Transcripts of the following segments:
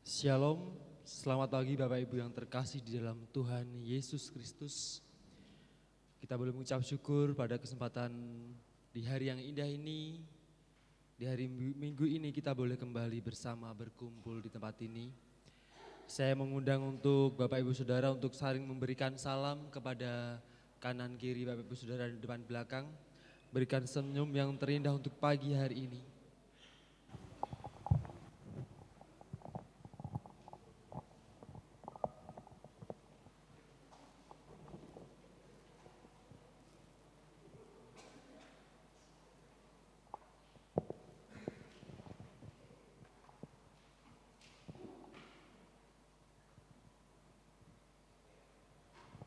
Shalom, selamat pagi Bapak Ibu yang terkasih di dalam Tuhan Yesus Kristus. Kita boleh mengucap syukur pada kesempatan di hari yang indah ini, di hari Minggu ini kita boleh kembali bersama berkumpul di tempat ini. Saya mengundang untuk Bapak Ibu Saudara untuk saling memberikan salam kepada kanan kiri Bapak Ibu Saudara di depan belakang. Berikan senyum yang terindah untuk pagi hari ini.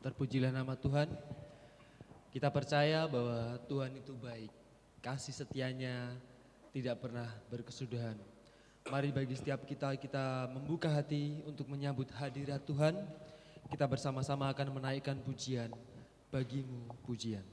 Terpujilah nama Tuhan. Kita percaya bahwa Tuhan itu baik. Kasih setianya tidak pernah berkesudahan. Mari bagi setiap kita membuka hati untuk menyambut hadirat Tuhan. Kita bersama-sama akan menaikkan pujian, bagimu pujian.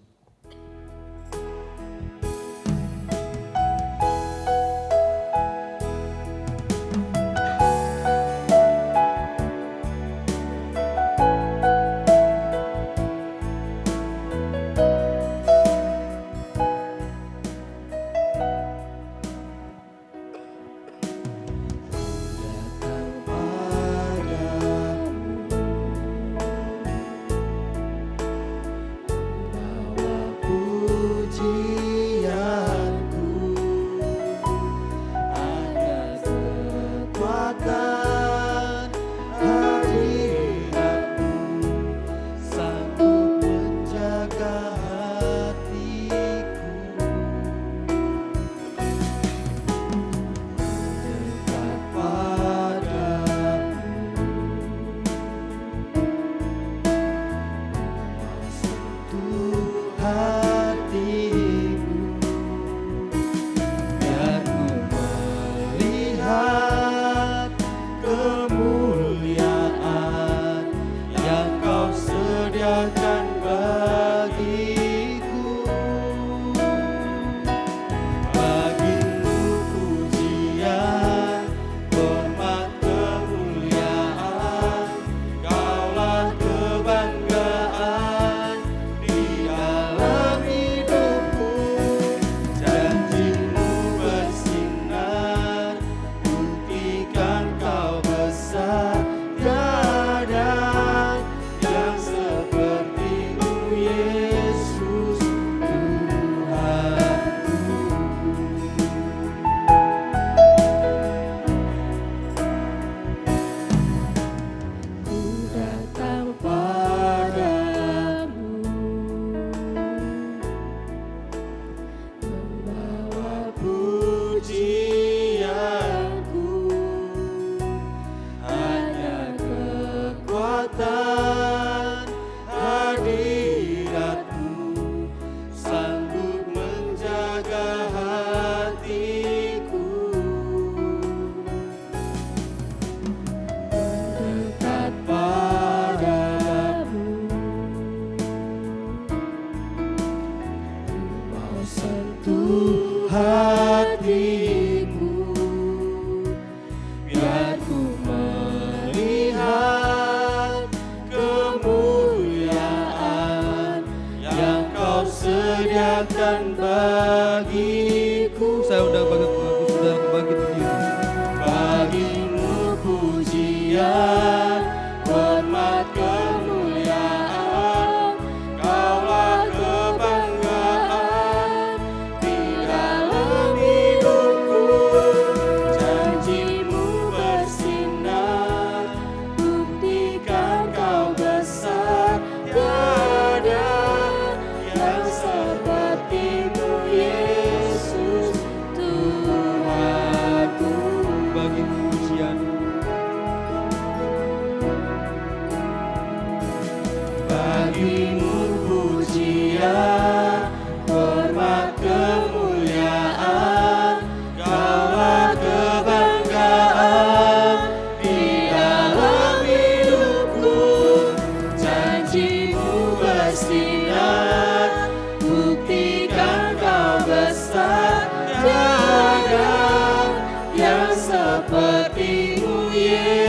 Seperti-Mu Yesus.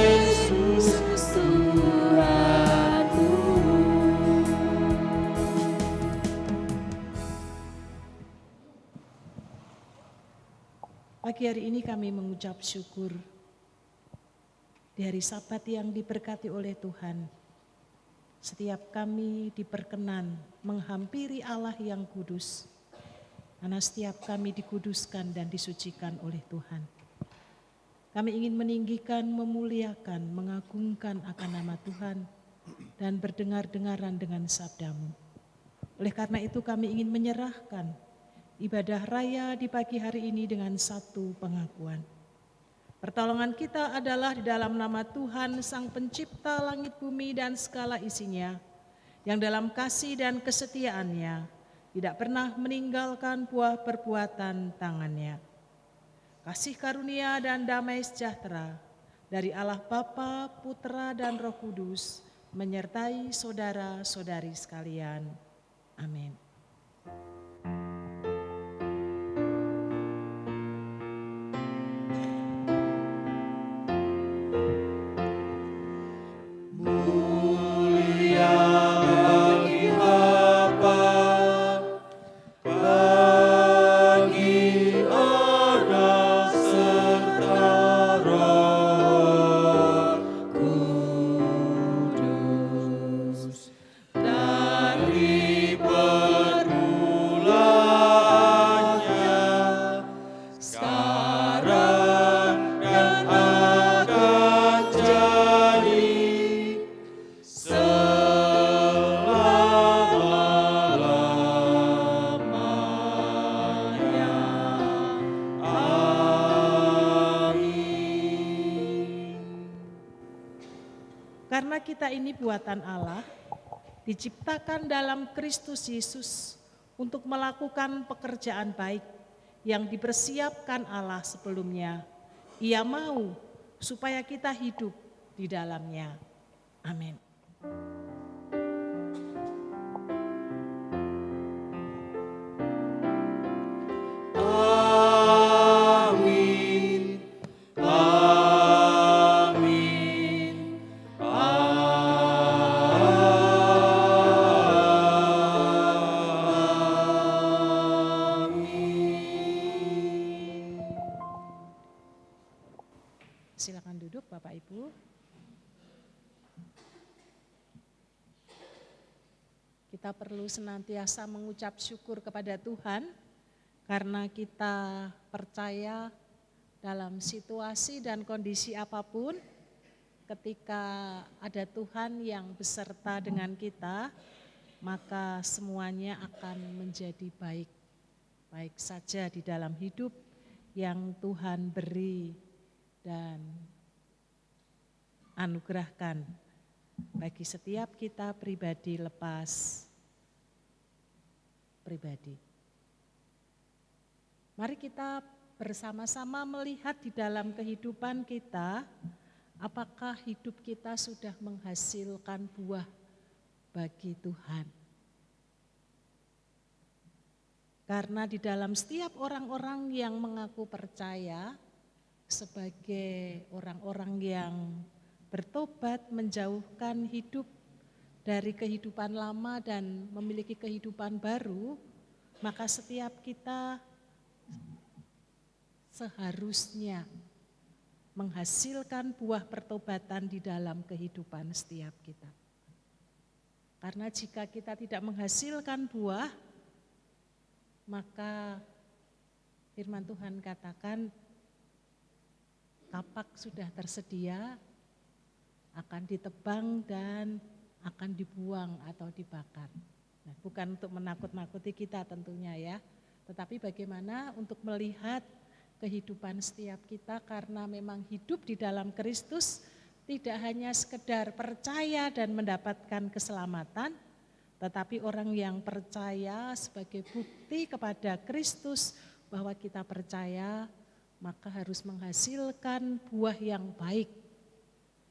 Pagi hari ini kami mengucap syukur di hari Sabat yang diberkati oleh Tuhan. Setiap kami diperkenan menghampiri Allah yang kudus, karena setiap kami dikuduskan dan disucikan oleh Tuhan. Kami ingin meninggikan, memuliakan, mengagungkan akan nama Tuhan dan berdengar-dengaran dengan sabda-Mu. Oleh karena itu kami ingin menyerahkan ibadah raya di pagi hari ini dengan satu pengakuan. Pertolongan kita adalah di dalam nama Tuhan Sang Pencipta langit bumi dan segala isinya, yang dalam kasih dan kesetiaannya tidak pernah meninggalkan buah perbuatan tangannya. Kasih karunia dan damai sejahtera dari Allah Bapa, Putra dan Roh Kudus menyertai saudara-saudari sekalian. Amin. Karena kita ini buatan Allah, diciptakan dalam Kristus Yesus untuk melakukan pekerjaan baik yang dipersiapkan Allah sebelumnya. Ia mau supaya kita hidup di dalamnya. Amin. Silakan duduk Bapak Ibu. Kita perlu senantiasa mengucap syukur kepada Tuhan karena kita percaya dalam situasi dan kondisi apapun, ketika ada Tuhan yang beserta dengan kita, maka semuanya akan menjadi baik. Baik saja di dalam hidup yang Tuhan beri dan anugerahkan bagi setiap kita pribadi lepas pribadi. Mari kita bersama-sama melihat di dalam kehidupan kita, apakah hidup kita sudah menghasilkan buah bagi Tuhan. Karena di dalam setiap orang-orang yang mengaku percaya, sebagai orang-orang yang bertobat, menjauhkan hidup dari kehidupan lama dan memiliki kehidupan baru, maka setiap kita seharusnya menghasilkan buah pertobatan di dalam kehidupan setiap kita. Karena jika kita tidak menghasilkan buah, maka firman Tuhan katakan, kapak sudah tersedia, akan ditebang dan akan dibuang atau dibakar. Nah, bukan untuk menakut-nakuti kita tentunya ya, tetapi bagaimana untuk melihat kehidupan setiap kita, karena memang hidup di dalam Kristus tidak hanya sekedar percaya dan mendapatkan keselamatan, tetapi orang yang percaya sebagai bukti kepada Kristus bahwa kita percaya, maka harus menghasilkan buah yang baik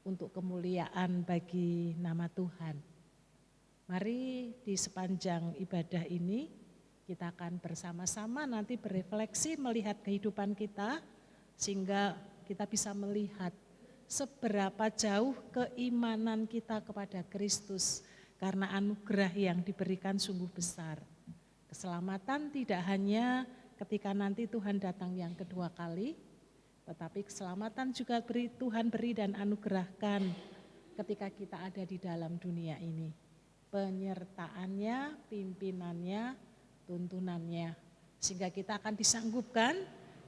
untuk kemuliaan bagi nama Tuhan. Mari di sepanjang ibadah ini kita akan bersama-sama nanti berefleksi melihat kehidupan kita, sehingga kita bisa melihat seberapa jauh keimanan kita kepada Kristus karena anugerah yang diberikan sungguh besar. Keselamatan tidak hanya ketika nanti Tuhan datang yang kedua kali, tetapi keselamatan juga Tuhan beri dan anugerahkan ketika kita ada di dalam dunia ini. Penyertaannya, pimpinannya, tuntunannya. Sehingga kita akan disanggupkan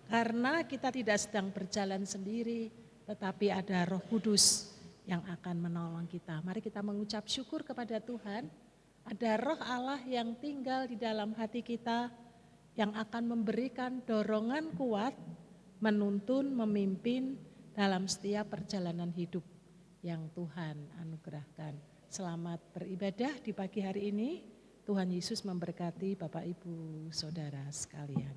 karena kita tidak sedang berjalan sendiri, tetapi ada Roh Kudus yang akan menolong kita. Mari kita mengucap syukur kepada Tuhan. Ada Roh Allah yang tinggal di dalam hati kita, yang akan memberikan dorongan kuat, menuntun, memimpin dalam setiap perjalanan hidup yang Tuhan anugerahkan. Selamat beribadah di pagi hari ini. Tuhan Yesus memberkati Bapak Ibu Saudara sekalian.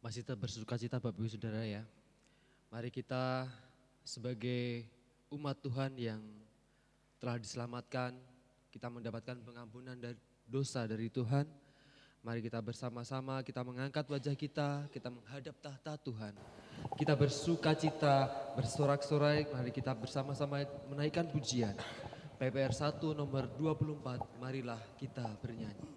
Masih tetap bersukacita Bapak Ibu Saudara ya. Mari kita sebagai umat Tuhan yang telah diselamatkan, kita mendapatkan pengampunan dari dosa dari Tuhan. Mari kita bersama-sama, kita mengangkat wajah kita menghadap tahta Tuhan. Kita bersukacita, bersorak-sorai, mari kita bersama-sama menaikkan pujian. PPR 1 nomor 24, marilah kita bernyanyi.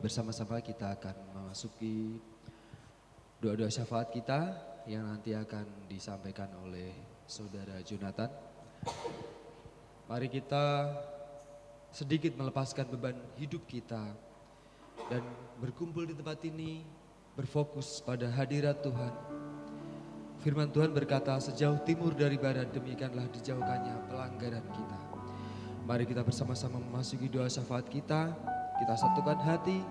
Bersama-sama kita akan memasuki doa-doa syafaat kita yang nanti akan disampaikan oleh Saudara Jonathan. Mari kita sedikit melepaskan beban hidup kita dan berkumpul di tempat ini berfokus pada hadirat Tuhan. Firman Tuhan berkata, sejauh timur dari barat demikianlah dijauhkannya pelanggaran kita. Mari kita bersama-sama memasuki doa syafaat kita satukan hati,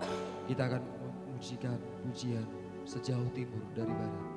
kita akan memujikan pujian sejauh timur dari barat.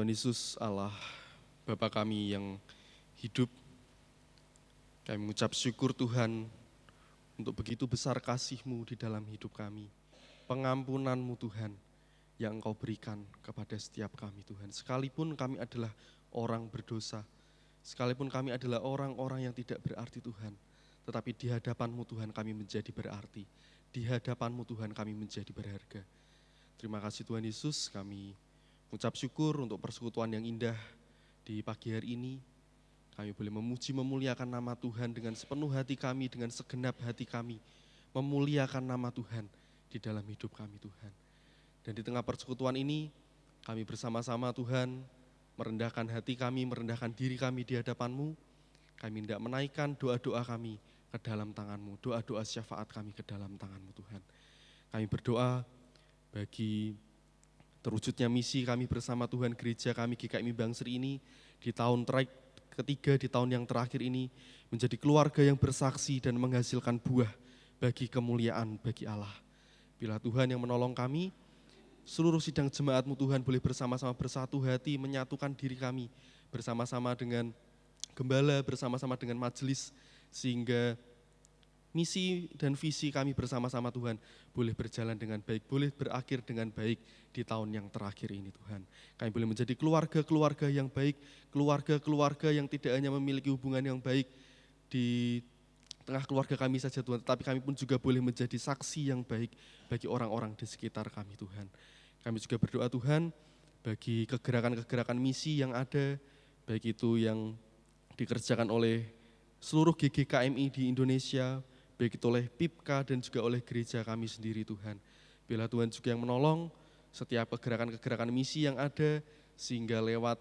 Tuhan Yesus Allah, Bapa kami yang hidup, kami mengucap syukur Tuhan untuk begitu besar kasih-Mu di dalam hidup kami. Pengampunan-Mu Tuhan yang Engkau berikan kepada setiap kami Tuhan. Sekalipun kami adalah orang berdosa, sekalipun kami adalah orang-orang yang tidak berarti Tuhan, tetapi di hadapan-Mu Tuhan kami menjadi berarti. Di hadapan-Mu Tuhan kami menjadi berharga. Terima kasih Tuhan Yesus, kami mengucap syukur untuk persekutuan yang indah di pagi hari ini. Kami boleh memuji memuliakan nama Tuhan dengan sepenuh hati kami, dengan segenap hati kami. Memuliakan nama Tuhan di dalam hidup kami Tuhan. Dan di tengah persekutuan ini, kami bersama-sama Tuhan merendahkan hati kami, merendahkan diri kami di hadapan-Mu. Kami hendak menaikkan doa-doa kami ke dalam tangan-Mu, doa-doa syafaat kami ke dalam tangan-Mu Tuhan. Kami berdoa bagi terwujudnya misi kami bersama Tuhan, gereja kami GKMI Bangsri ini di tahun ketiga, di tahun yang terakhir ini menjadi keluarga yang bersaksi dan menghasilkan buah bagi kemuliaan bagi Allah. Bila Tuhan yang menolong kami, seluruh sidang jemaat-Mu Tuhan boleh bersama-sama bersatu hati, menyatukan diri kami bersama-sama dengan gembala, bersama-sama dengan majelis, sehingga misi dan visi kami bersama-sama Tuhan boleh berjalan dengan baik, boleh berakhir dengan baik di tahun yang terakhir ini Tuhan. Kami boleh menjadi keluarga-keluarga yang baik, keluarga-keluarga yang tidak hanya memiliki hubungan yang baik di tengah keluarga kami saja Tuhan, tetapi kami pun juga boleh menjadi saksi yang baik bagi orang-orang di sekitar kami Tuhan. Kami juga berdoa Tuhan bagi kegerakan-kegerakan misi yang ada, baik itu yang dikerjakan oleh seluruh GGKMI di Indonesia, baik itu oleh PIPKA dan juga oleh gereja kami sendiri Tuhan. Bila Tuhan juga yang menolong setiap kegerakan-kegerakan misi yang ada, sehingga lewat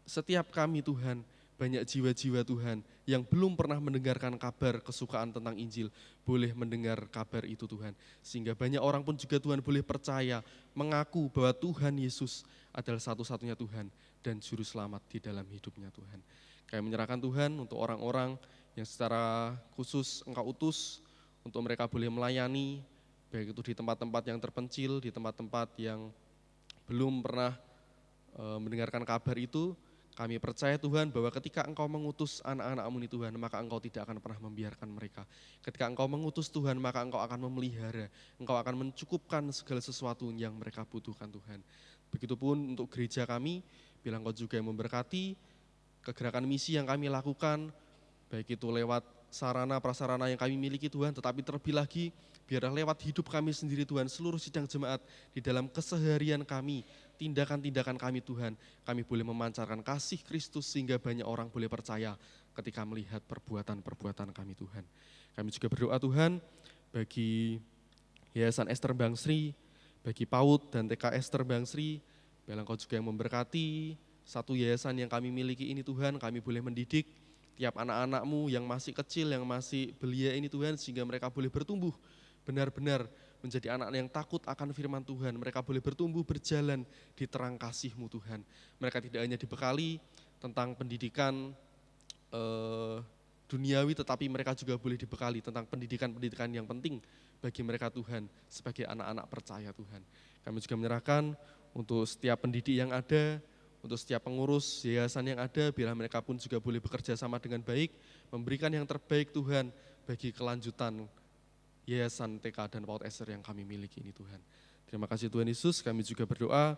setiap kami Tuhan, banyak jiwa-jiwa Tuhan yang belum pernah mendengarkan kabar kesukaan tentang Injil, boleh mendengar kabar itu Tuhan. Sehingga banyak orang pun juga Tuhan boleh percaya, mengaku bahwa Tuhan Yesus adalah satu-satunya Tuhan dan Juru Selamat di dalam hidupnya Tuhan. Kami menyerahkan Tuhan untuk orang-orang yang secara khusus Engkau utus untuk mereka boleh melayani, baik itu di tempat-tempat yang terpencil, di tempat-tempat yang belum pernah mendengarkan kabar itu. Kami percaya Tuhan bahwa ketika Engkau mengutus anak-anak-Mu ini Tuhan, maka Engkau tidak akan pernah membiarkan mereka. Ketika Engkau mengutus Tuhan, maka Engkau akan memelihara, Engkau akan mencukupkan segala sesuatu yang mereka butuhkan Tuhan. Begitupun untuk gereja kami, bila Engkau juga yang memberkati kegerakan misi yang kami lakukan, baik itu lewat sarana prasarana yang kami miliki Tuhan, tetapi terlebih lagi biarlah lewat hidup kami sendiri Tuhan, seluruh sidang jemaat di dalam keseharian kami, tindakan-tindakan kami Tuhan, kami boleh memancarkan kasih Kristus sehingga banyak orang boleh percaya ketika melihat perbuatan-perbuatan kami Tuhan. Kami juga berdoa Tuhan bagi Yayasan Ester Bangsri, bagi PAUD dan TK Ester Bangsri, biarlah Engkau juga yang memberkati satu yayasan yang kami miliki ini Tuhan, kami boleh mendidik tiap anak-anak-Mu yang masih kecil, yang masih belia ini Tuhan, sehingga mereka boleh bertumbuh benar-benar menjadi anak yang takut akan firman Tuhan. Mereka boleh bertumbuh berjalan di terang kasih-Mu Tuhan. Mereka tidak hanya dibekali tentang pendidikan duniawi, tetapi mereka juga boleh dibekali tentang pendidikan-pendidikan yang penting bagi mereka Tuhan, sebagai anak-anak percaya Tuhan. Kami juga menyerahkan untuk setiap pendidik yang ada, untuk setiap pengurus yayasan yang ada, biarlah mereka pun juga boleh bekerja sama dengan baik, memberikan yang terbaik Tuhan bagi kelanjutan Yayasan TK dan PAUD Ester yang kami miliki ini Tuhan. Terima kasih Tuhan Yesus, kami juga berdoa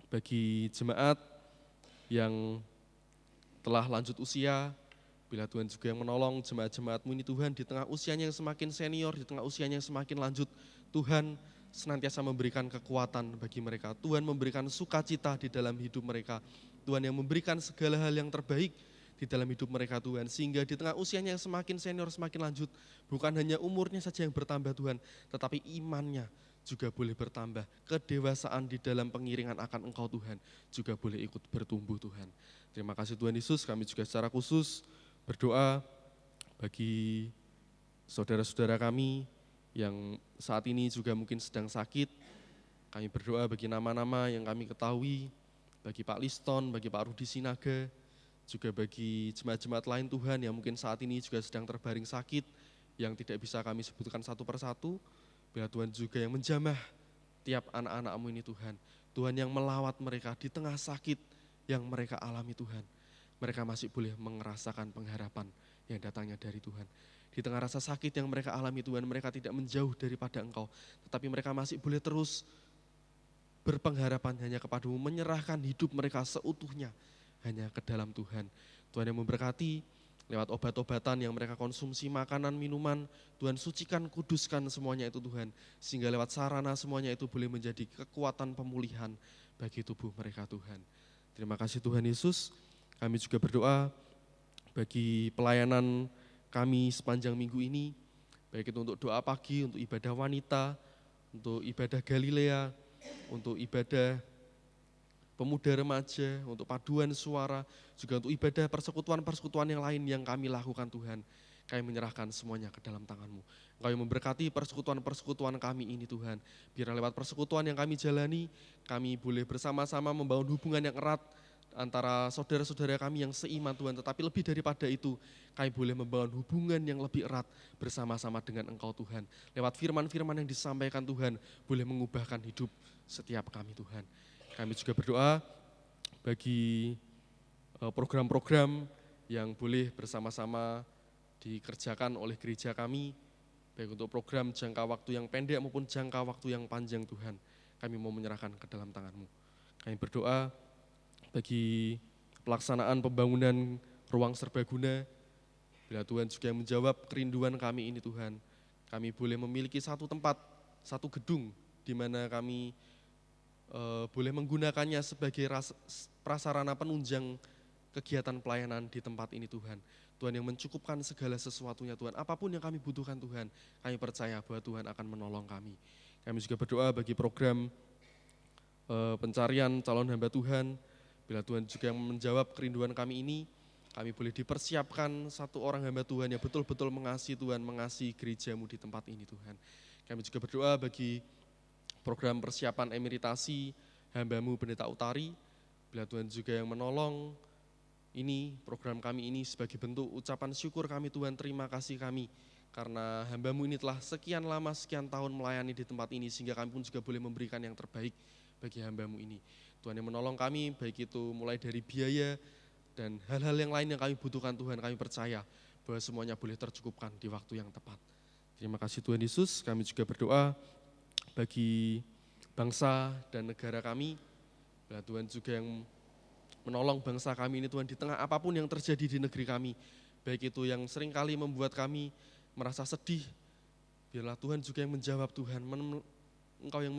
bagi jemaat yang telah lanjut usia, bila Tuhan juga yang menolong jemaat-jemaat-Mu ini Tuhan, di tengah usianya yang semakin senior, di tengah usianya yang semakin lanjut, Tuhan senantiasa memberikan kekuatan bagi mereka. Tuhan memberikan sukacita di dalam hidup mereka. Tuhan yang memberikan segala hal yang terbaik di dalam hidup mereka Tuhan. Sehingga di tengah usianya yang semakin senior, semakin lanjut, bukan hanya umurnya saja yang bertambah Tuhan, tetapi imannya juga boleh bertambah. Kedewasaan di dalam pengiringan akan Engkau Tuhan juga boleh ikut bertumbuh Tuhan. Terima kasih Tuhan Yesus, kami juga secara khusus berdoa bagi saudara-saudara kami yang saat ini juga mungkin sedang sakit. Kami berdoa bagi nama-nama yang kami ketahui, bagi Pak Liston, bagi Pak Rudi Sinaga, juga bagi jemaat-jemaat lain Tuhan yang mungkin saat ini juga sedang terbaring sakit, yang tidak bisa kami sebutkan satu persatu. Biar Tuhan juga yang menjamah tiap anak-anak-Mu ini Tuhan. Tuhan yang melawat mereka di tengah sakit yang mereka alami Tuhan. Mereka masih boleh merasakan pengharapan yang datangnya dari Tuhan. Di tengah rasa sakit yang mereka alami Tuhan, mereka tidak menjauh daripada Engkau, tetapi mereka masih boleh terus berpengharapan hanya kepada-Mu, menyerahkan hidup mereka seutuhnya hanya ke dalam Tuhan. Tuhan yang memberkati lewat obat-obatan yang mereka konsumsi, makanan, minuman, Tuhan sucikan, kuduskan semuanya itu Tuhan, sehingga lewat sarana semuanya itu boleh menjadi kekuatan pemulihan bagi tubuh mereka Tuhan. Terima kasih Tuhan Yesus. Kami juga berdoa bagi pelayanan kami sepanjang minggu ini, baik itu untuk doa pagi, untuk ibadah wanita, untuk ibadah Galilea, untuk ibadah pemuda remaja, untuk paduan suara, juga untuk ibadah persekutuan-persekutuan yang lain yang kami lakukan Tuhan. Kami menyerahkan semuanya ke dalam tangan-Mu. Engkau yang memberkati persekutuan-persekutuan kami ini Tuhan. Biar lewat persekutuan yang kami jalani, kami boleh bersama-sama membangun hubungan yang erat antara saudara-saudara kami yang seiman Tuhan, tetapi lebih daripada itu, kami boleh membangun hubungan yang lebih erat bersama-sama dengan Engkau Tuhan. Lewat firman-firman yang disampaikan Tuhan, boleh mengubahkan hidup setiap kami Tuhan. Kami juga berdoa bagi program-program yang boleh bersama-sama dikerjakan oleh gereja kami, baik untuk program jangka waktu yang pendek maupun jangka waktu yang panjang Tuhan. Kami mau menyerahkan ke dalam tangan-Mu. Kami berdoa bagi pelaksanaan pembangunan ruang serbaguna, bila Tuhan juga yang menjawab kerinduan kami ini Tuhan, kami boleh memiliki satu tempat, satu gedung di mana kami boleh menggunakannya sebagai prasarana penunjang kegiatan pelayanan di tempat ini Tuhan. Tuhan yang mencukupkan segala sesuatunya Tuhan, apapun yang kami butuhkan Tuhan, kami percaya bahwa Tuhan akan menolong kami. Kami juga berdoa bagi program pencarian calon hamba Tuhan. Bila Tuhan juga yang menjawab kerinduan kami ini, kami boleh dipersiapkan satu orang hamba Tuhan yang betul-betul mengasihi Tuhan, mengasihi gereja-Mu di tempat ini Tuhan. Kami juga berdoa bagi program persiapan emeritasi hamba-Mu Pendeta Utari. Bila Tuhan juga yang menolong ini, program kami ini sebagai bentuk ucapan syukur kami Tuhan, terima kasih kami. Karena hamba-Mu ini telah sekian lama, sekian tahun melayani di tempat ini, sehingga kami pun juga boleh memberikan yang terbaik bagi hamba-Mu ini. Tuhan yang menolong kami, baik itu mulai dari biaya dan hal-hal yang lain yang kami butuhkan Tuhan, kami percaya bahwa semuanya boleh tercukupkan di waktu yang tepat. Terima kasih Tuhan Yesus. Kami juga berdoa bagi bangsa dan negara kami. Bila Tuhan juga yang menolong bangsa kami ini Tuhan, di tengah apapun yang terjadi di negeri kami, baik itu yang seringkali membuat kami merasa sedih, biarlah Tuhan juga yang menjawab Tuhan, Engkau yang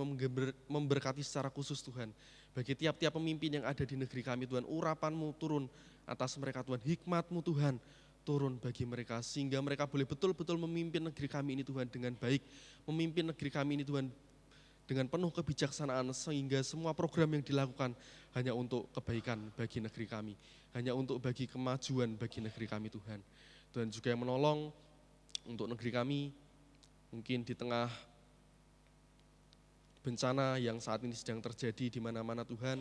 memberkati secara khusus Tuhan, bagi tiap-tiap pemimpin yang ada di negeri kami Tuhan, urapan-Mu turun atas mereka Tuhan, hikmat-Mu Tuhan turun bagi mereka, sehingga mereka boleh betul-betul memimpin negeri kami ini Tuhan dengan baik, memimpin negeri kami ini Tuhan dengan penuh kebijaksanaan, sehingga semua program yang dilakukan hanya untuk kebaikan bagi negeri kami, hanya untuk bagi kemajuan bagi negeri kami Tuhan. Tuhan juga yang menolong untuk negeri kami, mungkin di tengah bencana yang saat ini sedang terjadi di mana-mana Tuhan,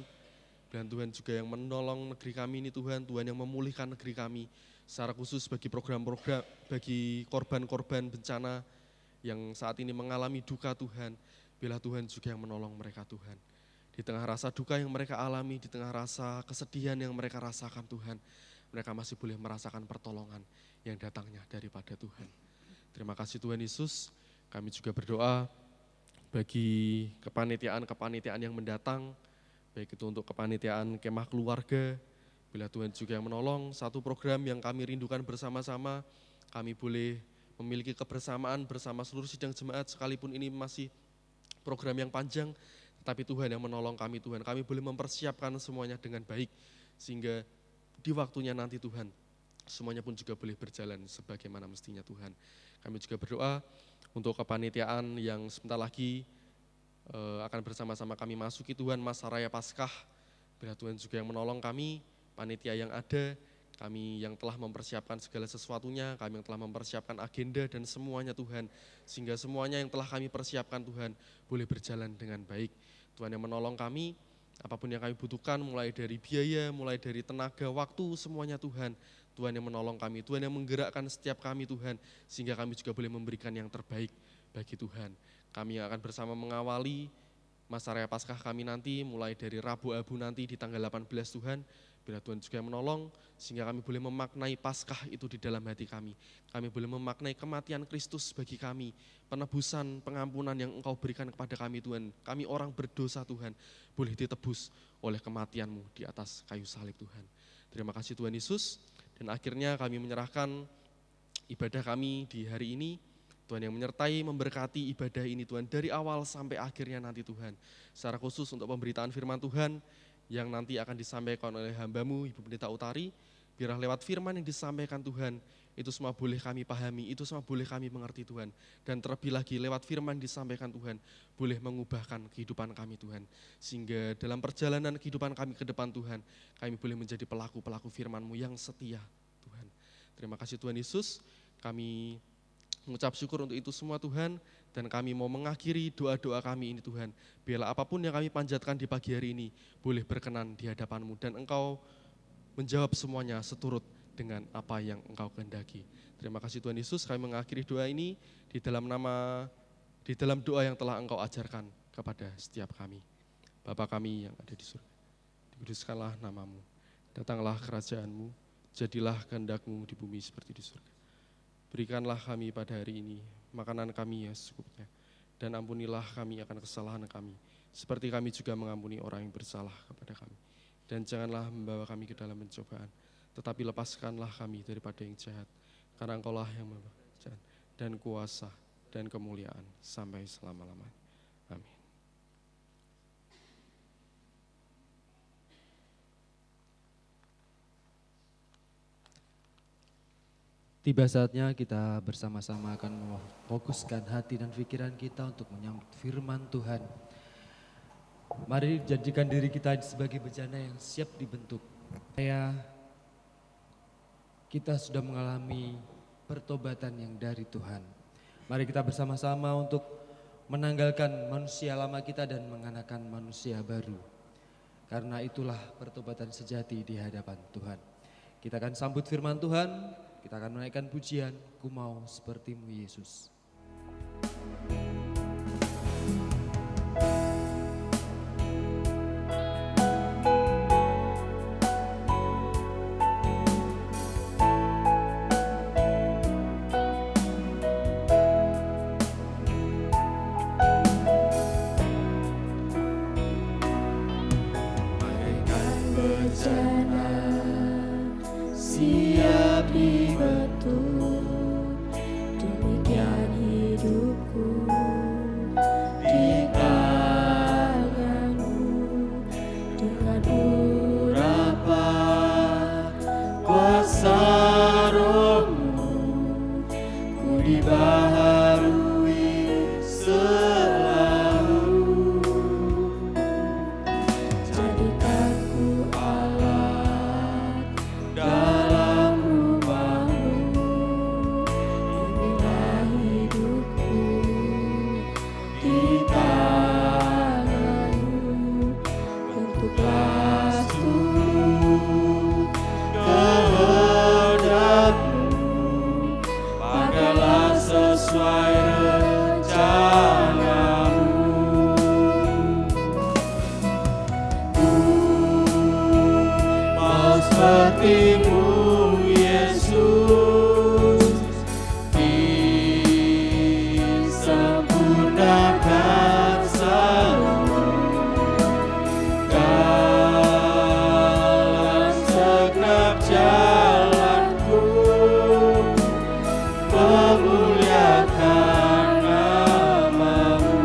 dan Tuhan juga yang menolong negeri kami ini Tuhan, Tuhan yang memulihkan negeri kami, secara khusus bagi program-program, bagi korban-korban bencana yang saat ini mengalami duka Tuhan, bila Tuhan juga yang menolong mereka Tuhan. Di tengah rasa duka yang mereka alami, di tengah rasa kesedihan yang mereka rasakan Tuhan, mereka masih boleh merasakan pertolongan yang datangnya daripada Tuhan. Terima kasih Tuhan Yesus. Kami juga berdoa bagi kepanitiaan-kepanitiaan yang mendatang, baik itu untuk kepanitiaan kemah keluarga, bila Tuhan juga yang menolong, satu program yang kami rindukan bersama-sama, kami boleh memiliki kebersamaan bersama seluruh sidang jemaat, sekalipun ini masih program yang panjang, tetapi Tuhan yang menolong kami Tuhan. Kami boleh mempersiapkan semuanya dengan baik, sehingga di waktunya nanti Tuhan, semuanya pun juga boleh berjalan sebagaimana mestinya Tuhan. Kami juga berdoa untuk kepanitiaan yang sebentar lagi akan bersama-sama kami masuki Tuhan masa raya Paskah. Biar Tuhan juga yang menolong kami, panitia yang ada, kami yang telah mempersiapkan segala sesuatunya, kami yang telah mempersiapkan agenda dan semuanya Tuhan. Sehingga semuanya yang telah kami persiapkan Tuhan boleh berjalan dengan baik. Tuhan yang menolong kami, apapun yang kami butuhkan, mulai dari biaya, mulai dari tenaga, waktu, semuanya Tuhan. Tuhan yang menolong kami, Tuhan yang menggerakkan setiap kami Tuhan, sehingga kami juga boleh memberikan yang terbaik bagi Tuhan. Kami akan bersama mengawali masa raya Paskah kami nanti, mulai dari Rabu Abu nanti di tanggal 18 Tuhan. Bila Tuhan juga yang menolong, sehingga kami boleh memaknai Paskah itu di dalam hati kami. Kami boleh memaknai kematian Kristus bagi kami, penebusan, pengampunan yang Engkau berikan kepada kami Tuhan. Kami orang berdosa Tuhan, boleh ditebus oleh kematian-Mu di atas kayu salib Tuhan. Terima kasih Tuhan Yesus. Dan akhirnya kami menyerahkan ibadah kami di hari ini. Tuhan yang menyertai, memberkati ibadah ini Tuhan, dari awal sampai akhirnya nanti Tuhan. Secara khusus untuk pemberitaan firman Tuhan, yang nanti akan disampaikan oleh hamba-Mu, Ibu Pendeta Utari, biarlah lewat firman yang disampaikan Tuhan, itu semua boleh kami pahami, itu semua boleh kami mengerti Tuhan. Dan terlebih lagi lewat firman disampaikan Tuhan, boleh mengubahkan kehidupan kami Tuhan. Sehingga dalam perjalanan kehidupan kami ke depan Tuhan, kami boleh menjadi pelaku-pelaku firman-Mu yang setia Tuhan. Terima kasih Tuhan Yesus, kami mengucap syukur untuk itu semua Tuhan, dan kami mau mengakhiri doa-doa kami ini Tuhan. Biarlah apapun yang kami panjatkan di pagi hari ini boleh berkenan di hadapan-Mu, dan Engkau menjawab semuanya seturut dengan apa yang Engkau kehendaki. Terima kasih Tuhan Yesus, kami mengakhiri doa ini di dalam doa yang telah Engkau ajarkan kepada setiap kami. Bapa kami yang ada di surga, dikuduskanlah nama-Mu, datanglah kerajaan-Mu, jadilah kehendak-Mu di bumi seperti di surga. Berikanlah kami pada hari ini makanan kami yang secukupnya, dan ampunilah kami akan kesalahan kami, seperti kami juga mengampuni orang yang bersalah kepada kami. Dan janganlah membawa kami ke dalam pencobaan, tetapi lepaskanlah kami daripada yang jahat, karena Engkau-lah yang membawa kerajaan dan kuasa dan kemuliaan sampai selama-lamanya. Amin. Tiba saatnya kita bersama-sama akan memfokuskan hati dan pikiran kita untuk menyambut firman Tuhan. Mari jadikan diri kita sebagai bejana yang siap dibentuk. Kita sudah mengalami pertobatan yang dari Tuhan. Mari kita bersama-sama untuk menanggalkan manusia lama kita dan mengenakan manusia baru. Karena itulah pertobatan sejati di hadapan Tuhan. Kita akan sambut firman Tuhan. Kita akan menaikkan pujian, ku mau seperti-Mu Yesus. Bagaikan bejana siap dibentuk, demikian hidupku di tangan-Mu. Dengan urapan kuasa Roh-Mu, ku dibaharui selalu. Jadikan ku alat dalam rumah-Mu, inilah hidupku di tangan-Mu. Bentuklah seluruh kehendak-Mu, pakailah sesuai rencana-Mu. Ku mau seperti-Mu Yesus, disempurnakan selalu dalam segenap jalanku, memuliakan nama-Mu.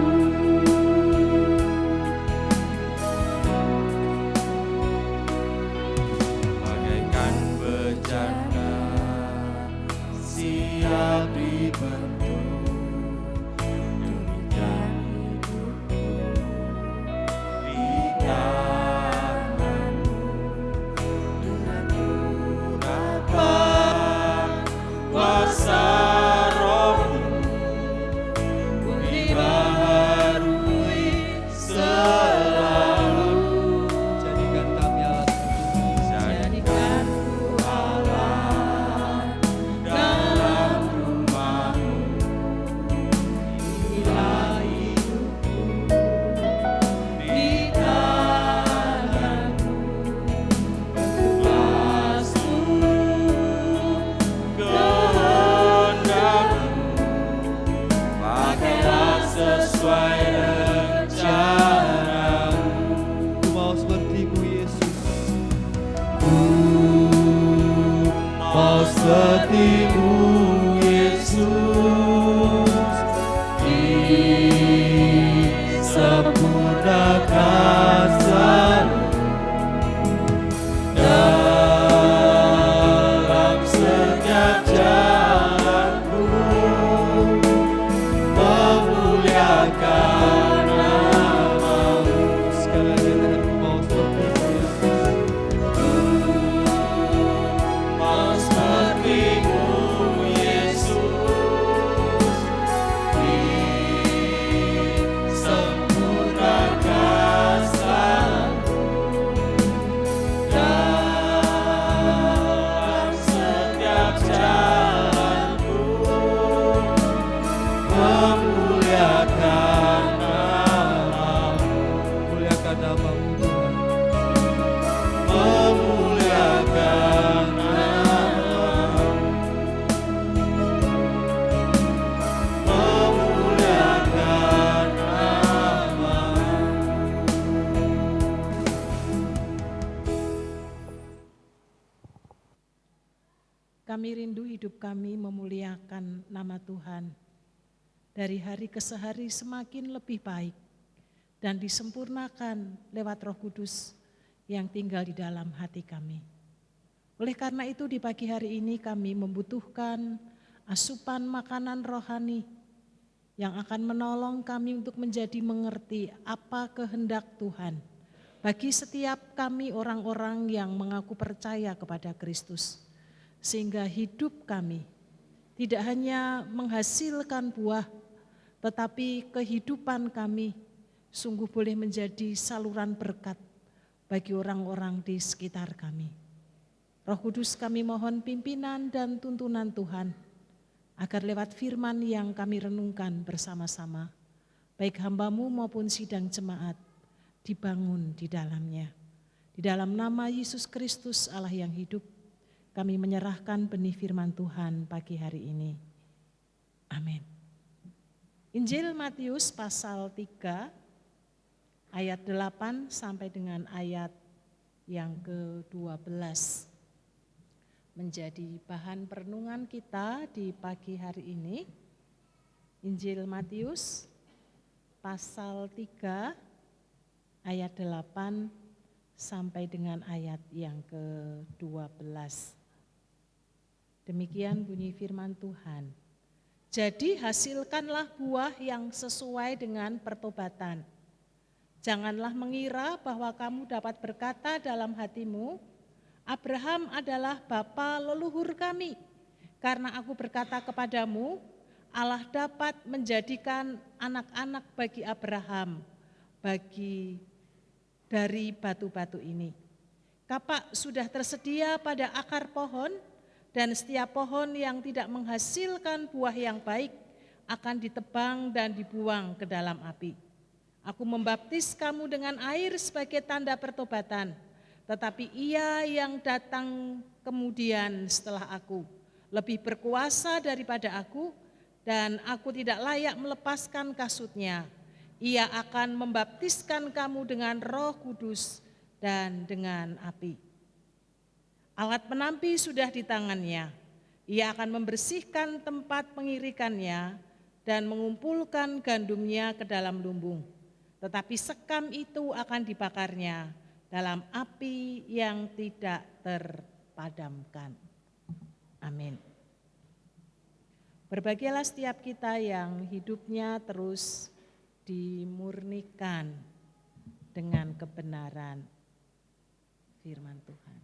seperti-Mu Yesus, disempurnakan selalu dalam setiap jalanku, memuliakan nama-Mu. Sekali lagi Tuhan, mau seperti-Mu Mau seperti-Mu Yesus, disempurnakan selalu dalam setiap jalanku, memuliakan nama-Mu, muliakan nama-Mu Tuhan. memuliakan nama-Mu, memuliakan nama-Mu. Kami rindu hidup kami memuliakan nama Tuhan. Dari hari ke hari semakin lebih baik dan disempurnakan lewat Roh Kudus yang tinggal di dalam hati kami. Oleh karena itu di pagi hari ini kami membutuhkan asupan makanan rohani yang akan menolong kami untuk menjadi mengerti apa kehendak Tuhan bagi setiap kami orang-orang yang mengaku percaya kepada Kristus. Sehingga hidup kami tidak hanya menghasilkan buah, tetapi kehidupan kami sungguh boleh menjadi saluran berkat bagi orang-orang di sekitar kami. Roh Kudus, kami mohon pimpinan dan tuntunan Tuhan, agar lewat firman yang kami renungkan bersama-sama, baik hamba-Mu maupun sidang jemaat, dibangun di dalamnya. Di dalam nama Yesus Kristus Allah yang hidup, kami menyerahkan benih firman Tuhan pagi hari ini. Amin. Injil Matius pasal 3 ayat 8 sampai dengan ayat yang ke-12 menjadi bahan perenungan kita di pagi hari ini. Injil Matius pasal 3 ayat 8 sampai dengan ayat yang ke-12. Demikian bunyi firman Tuhan. Jadi hasilkanlah buah yang sesuai dengan pertobatan. Janganlah mengira bahwa kamu dapat berkata dalam hatimu, Abraham adalah bapa leluhur kami. Karena aku berkata kepadamu, Allah dapat menjadikan anak-anak bagi Abraham dari batu-batu ini. Kapak sudah tersedia pada akar pohon, dan setiap pohon yang tidak menghasilkan buah yang baik akan ditebang dan dibuang ke dalam api. Aku membaptis kamu dengan air sebagai tanda pertobatan, tetapi Ia yang datang kemudian setelah aku lebih berkuasa daripada aku, dan aku tidak layak melepaskan kasutnya. Ia akan membaptiskan kamu dengan Roh Kudus dan dengan api. Alat penampi sudah di tangannya. Ia akan membersihkan tempat pengirikannya dan mengumpulkan gandumnya ke dalam lumbung. Tetapi sekam itu akan dibakarnya dalam api yang tidak terpadamkan. Amin. Berbahagialah setiap kita yang hidupnya terus dimurnikan dengan kebenaran firman Tuhan.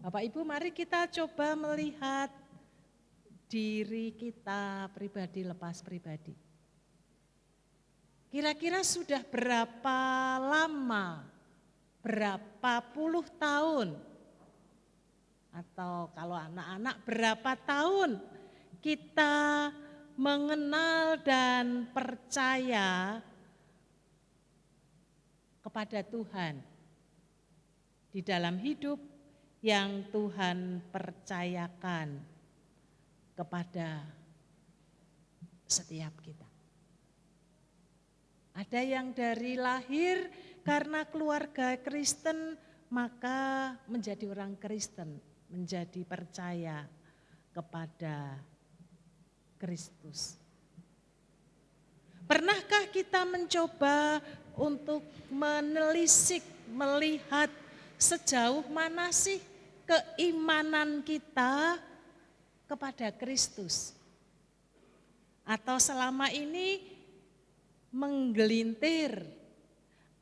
Bapak Ibu, mari kita coba melihat diri kita pribadi lepas pribadi. Kira-kira sudah berapa lama, berapa puluh tahun, atau kalau anak-anak berapa tahun kita mengenal dan percaya kepada Tuhan di dalam hidup yang Tuhan percayakan kepada setiap kita. Ada yang dari lahir karena keluarga Kristen maka menjadi orang Kristen, menjadi percaya kepada Kristus. Pernahkah kita mencoba untuk menelisik, melihat sejauh mana sih keimanan kita kepada Kristus? Atau selama ini menggelintir,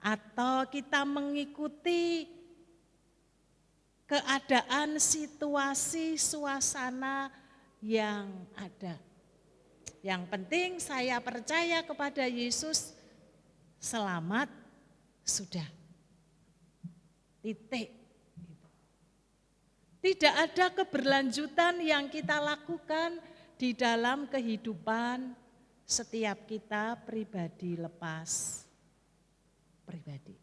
atau kita mengikuti keadaan, situasi, suasana yang ada. Yang penting saya percaya kepada Yesus, selamat, sudah. Titik. Tidak ada keberlanjutan yang kita lakukan di dalam kehidupan setiap kita pribadi lepas pribadi.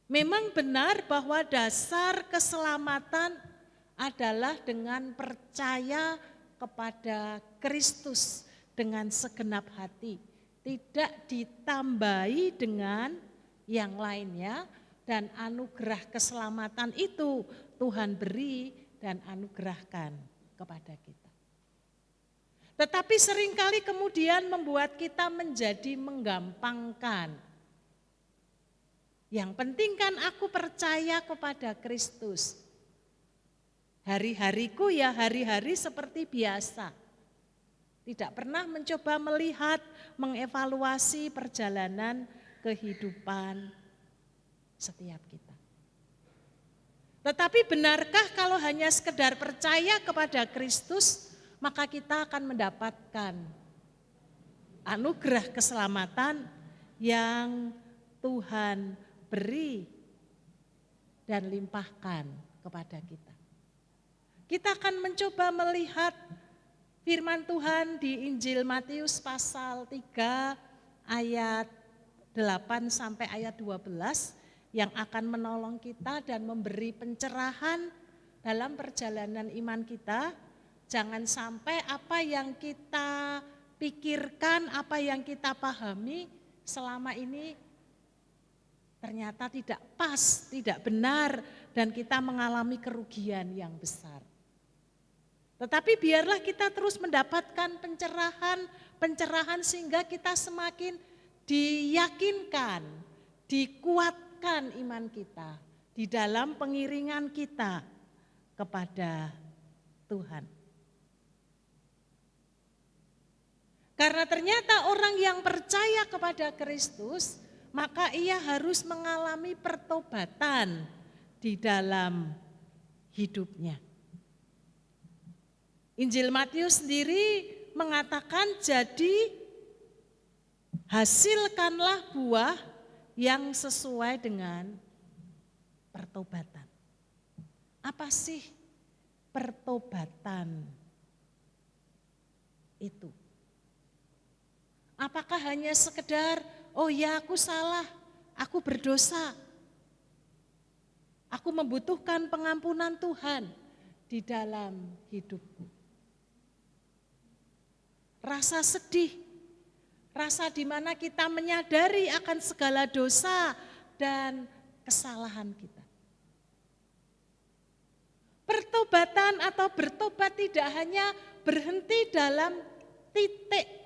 Memang benar bahwa dasar keselamatan adalah dengan percaya kepada Kristus dengan segenap hati. Tidak ditambahi dengan yang lainnya, dan anugerah keselamatan itu Tuhan beri dan anugerahkan kepada kita. Tetapi seringkali kemudian membuat kita menjadi menggampangkan. Yang penting kan aku percaya kepada Kristus. Hari-hariku ya hari-hari seperti biasa. Tidak pernah mencoba melihat, mengevaluasi perjalanan kehidupan setiap kita. Tetapi benarkah kalau hanya sekedar percaya kepada Kristus, maka kita akan mendapatkan anugerah keselamatan yang Tuhan beri dan limpahkan kepada kita? Kita akan mencoba melihat firman Tuhan di Injil Matius pasal 3 ayat 8 sampai ayat 12 yang akan menolong kita dan memberi pencerahan dalam perjalanan iman kita. Jangan sampai apa yang kita pikirkan, apa yang kita pahami selama ini ternyata tidak pas, tidak benar, dan kita mengalami kerugian yang besar. Tetapi biarlah kita terus mendapatkan pencerahan sehingga kita semakin diyakinkan, dikuatkan iman kita di dalam pengiringan kita kepada Tuhan. Karena ternyata orang yang percaya kepada Kristus, maka ia harus mengalami pertobatan di dalam hidupnya. Injil Matius sendiri mengatakan, jadi hasilkanlah buah yang sesuai dengan pertobatan. Apa sih pertobatan itu? Apakah hanya sekedar, oh ya aku salah, aku berdosa, aku membutuhkan pengampunan Tuhan di dalam hidupku. Rasa sedih, rasa di mana kita menyadari akan segala dosa dan kesalahan kita. Pertobatan atau bertobat tidak hanya berhenti dalam titik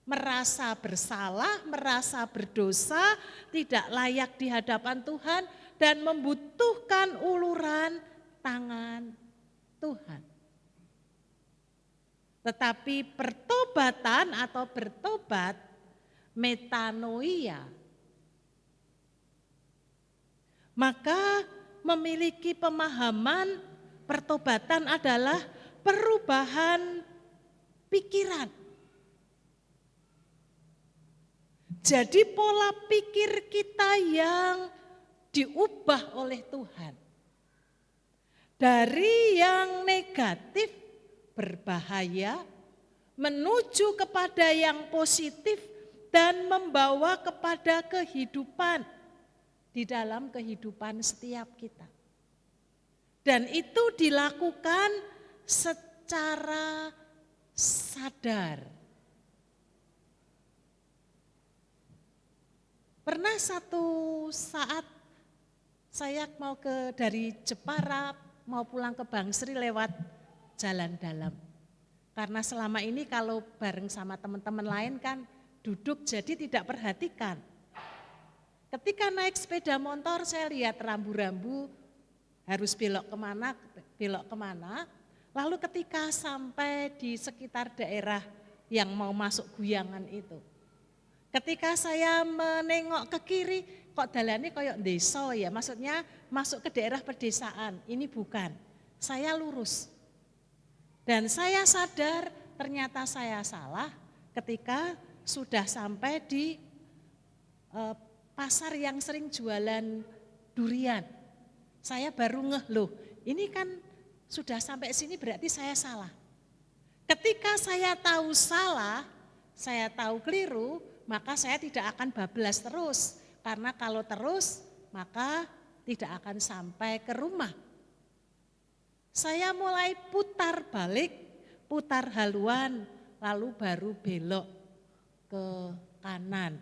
merasa bersalah, merasa berdosa, tidak layak di hadapan Tuhan dan membutuhkan uluran tangan Tuhan. Tetapi pertobatan atau bertobat, metanoia, maka memiliki pemahaman pertobatan adalah perubahan pikiran. Jadi pola pikir kita yang diubah oleh Tuhan. Dari yang negatif, berbahaya, menuju kepada yang positif dan membawa kepada kehidupan di dalam kehidupan setiap kita. Dan itu dilakukan secara sadar. Pernah satu saat saya mau dari Jepara mau pulang ke Bangsri lewat jalan dalam. Karena selama ini kalau bareng sama teman-teman lain kan duduk jadi tidak perhatikan. Ketika naik sepeda motor saya lihat rambu-rambu harus belok kemana. Lalu ketika sampai di sekitar daerah yang mau masuk Guyangan itu. Ketika saya menengok ke kiri, kok dalannya kayak desa ya, maksudnya masuk ke daerah pedesaan. Ini bukan, saya lurus. Dan saya sadar ternyata saya salah ketika sudah sampai di pasar yang sering jualan durian. Saya baru ngeh, loh ini kan sudah sampai sini berarti saya salah. Ketika saya tahu salah, saya tahu keliru, maka saya tidak akan bablas terus. Karena kalau terus, maka tidak akan sampai ke rumah. Saya mulai putar balik, putar haluan, lalu baru belok ke kanan,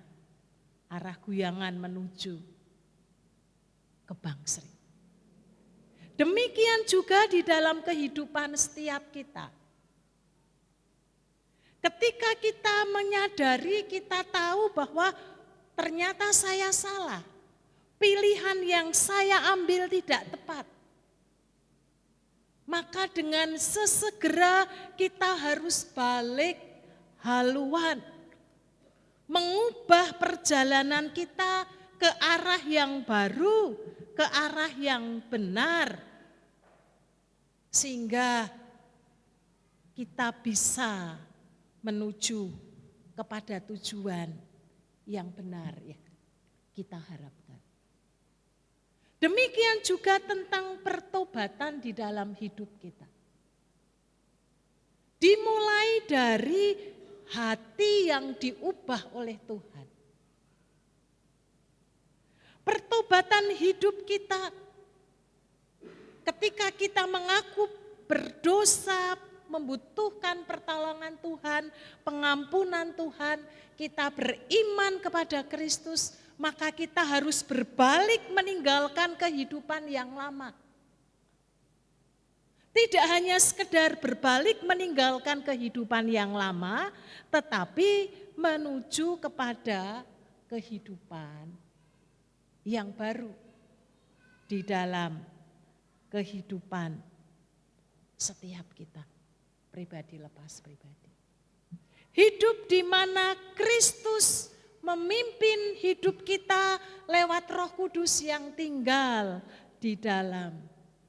arah Guyangan menuju ke Bangsri. Demikian juga di dalam kehidupan setiap kita. Ketika kita menyadari, kita tahu bahwa ternyata saya salah. Pilihan yang saya ambil tidak tepat. Maka dengan sesegera kita harus balik haluan. Mengubah perjalanan kita ke arah yang baru, ke arah yang benar. Sehingga kita bisa menuju kepada tujuan yang benar ya kita harapkan. Demikian juga tentang pertobatan di dalam hidup kita. Dimulai dari hati yang diubah oleh Tuhan. Pertobatan hidup kita ketika kita mengaku berdosa, membutuhkan pertolongan Tuhan, pengampunan Tuhan, kita beriman kepada Kristus, maka kita harus berbalik meninggalkan kehidupan yang lama. Tidak hanya sekedar berbalik meninggalkan kehidupan yang lama, tetapi menuju kepada kehidupan yang baru di dalam kehidupan setiap kita, pribadi lepas pribadi. Hidup di mana Kristus memimpin hidup kita lewat Roh Kudus yang tinggal di dalam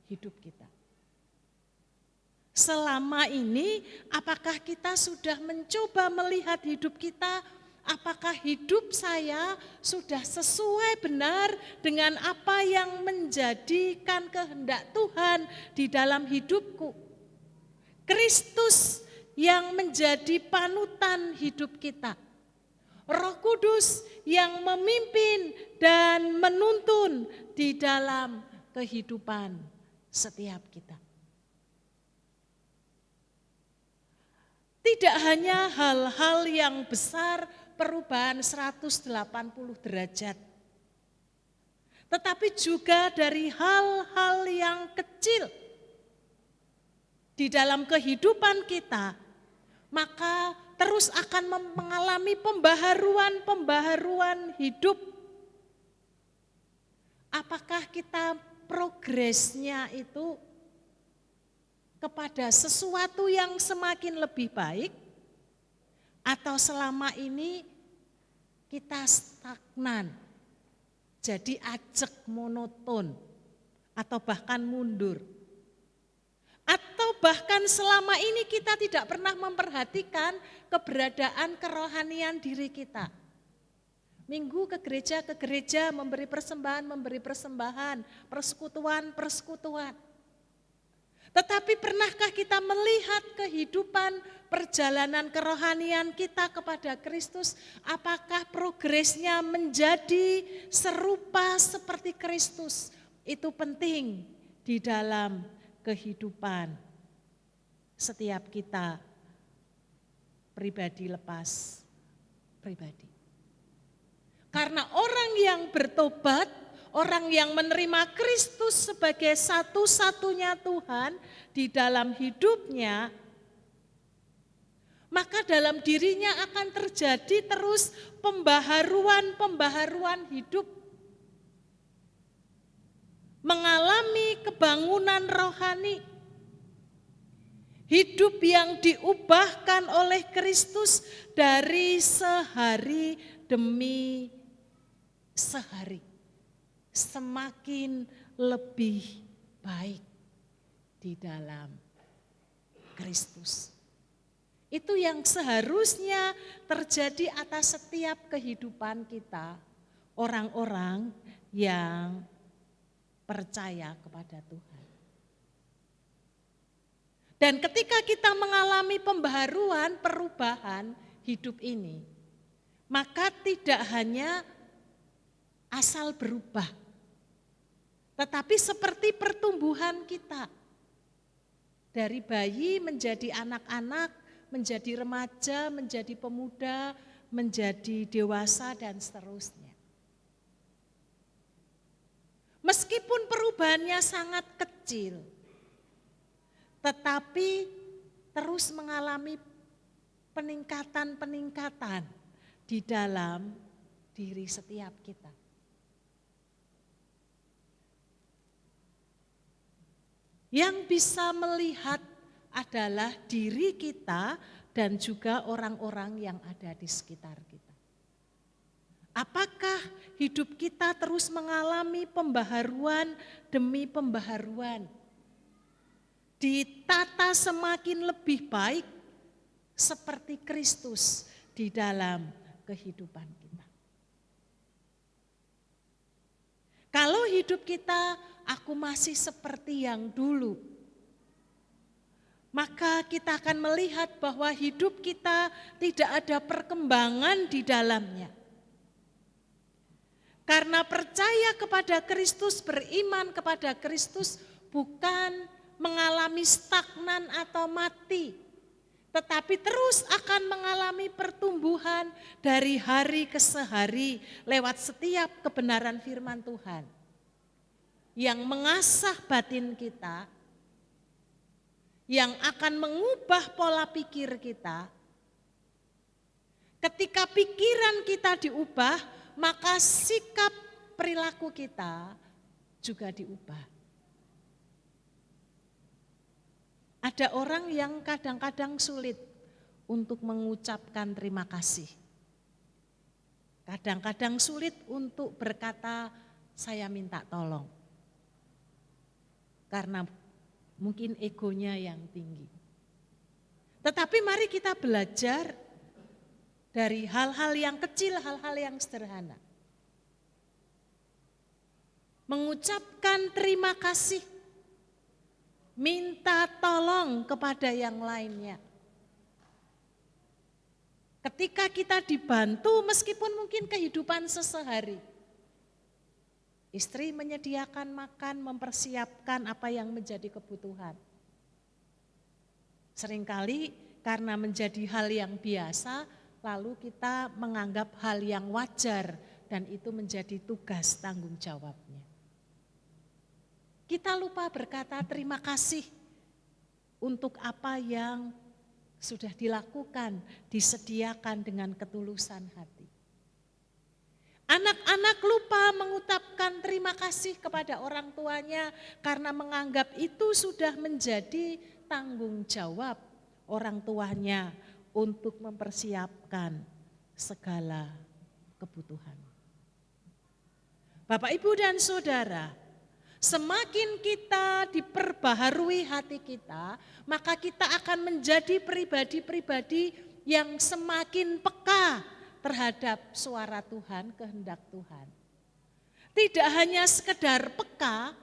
hidup kita. Selama ini apakah kita sudah mencoba melihat hidup kita, apakah hidup saya sudah sesuai benar dengan apa yang menjadikan kehendak Tuhan di dalam hidupku? Kristus yang menjadi panutan hidup kita. Roh Kudus yang memimpin dan menuntun di dalam kehidupan setiap kita. Tidak hanya hal-hal yang besar, perubahan 180 derajat. Tetapi juga dari hal-hal yang kecil di dalam kehidupan kita, maka terus akan mengalami pembaharuan hidup. Apakah kita progresnya itu kepada sesuatu yang semakin lebih baik, atau selama ini kita stagnan, jadi ajek monoton, atau bahkan mundur. Atau bahkan selama ini kita tidak pernah memperhatikan keberadaan kerohanian diri kita. Minggu ke gereja memberi persembahan, persekutuan. Tetapi pernahkah kita melihat kehidupan perjalanan kerohanian kita kepada Kristus? Apakah progresnya menjadi serupa seperti Kristus? Itu penting di dalam kehidupan setiap kita pribadi lepas pribadi. Karena orang yang bertobat, orang yang menerima Kristus sebagai satu-satunya Tuhan di dalam hidupnya, maka dalam dirinya akan terjadi terus pembaharuan hidup. Mengalami kebangunan rohani. Hidup yang diubahkan oleh Kristus dari sehari demi sehari. Semakin lebih baik di dalam Kristus. Itu yang seharusnya terjadi atas setiap kehidupan kita, orang-orang yang percaya kepada Tuhan. Dan ketika kita mengalami pembaharuan, perubahan hidup ini, maka tidak hanya asal berubah, tetapi seperti pertumbuhan kita. Dari bayi menjadi anak-anak, menjadi remaja, menjadi pemuda, menjadi dewasa, dan seterusnya. Meskipun perubahannya sangat kecil, tetapi terus mengalami peningkatan-peningkatan di dalam diri setiap kita. Yang bisa melihat adalah diri kita dan juga orang-orang yang ada di sekitar kita. Apakah hidup kita terus mengalami pembaharuan demi pembaharuan? Ditata semakin lebih baik seperti Kristus di dalam kehidupan kita. Kalau hidup kita, aku masih seperti yang dulu, maka kita akan melihat bahwa hidup kita tidak ada perkembangan di dalamnya. Karena percaya kepada Kristus, beriman kepada Kristus bukan mengalami stagnan atau mati, tetapi terus akan mengalami pertumbuhan dari hari ke hari lewat setiap kebenaran firman Tuhan yang mengasah batin kita, yang akan mengubah pola pikir kita. Ketika pikiran kita diubah, maka sikap perilaku kita juga diubah. Ada orang yang kadang-kadang sulit untuk mengucapkan terima kasih. Kadang-kadang sulit untuk berkata, saya minta tolong. Karena mungkin egonya yang tinggi. Tetapi mari kita belajar dari hal-hal yang kecil, hal-hal yang sederhana. Mengucapkan terima kasih, minta tolong kepada yang lainnya. Ketika kita dibantu meskipun mungkin kehidupan sesehari, istri menyediakan makan, mempersiapkan apa yang menjadi kebutuhan. Seringkali karena menjadi hal yang biasa, lalu kita menganggap hal yang wajar dan itu menjadi tugas tanggung jawabnya. Kita lupa berkata terima kasih untuk apa yang sudah dilakukan, disediakan dengan ketulusan hati. Anak-anak lupa mengucapkan terima kasih kepada orang tuanya karena menganggap itu sudah menjadi tanggung jawab orang tuanya untuk mempersiapkan segala kebutuhan. Bapak, Ibu, dan Saudara, semakin kita diperbaharui hati kita, maka kita akan menjadi pribadi-pribadi yang semakin peka terhadap suara Tuhan, kehendak Tuhan. Tidak hanya sekedar peka,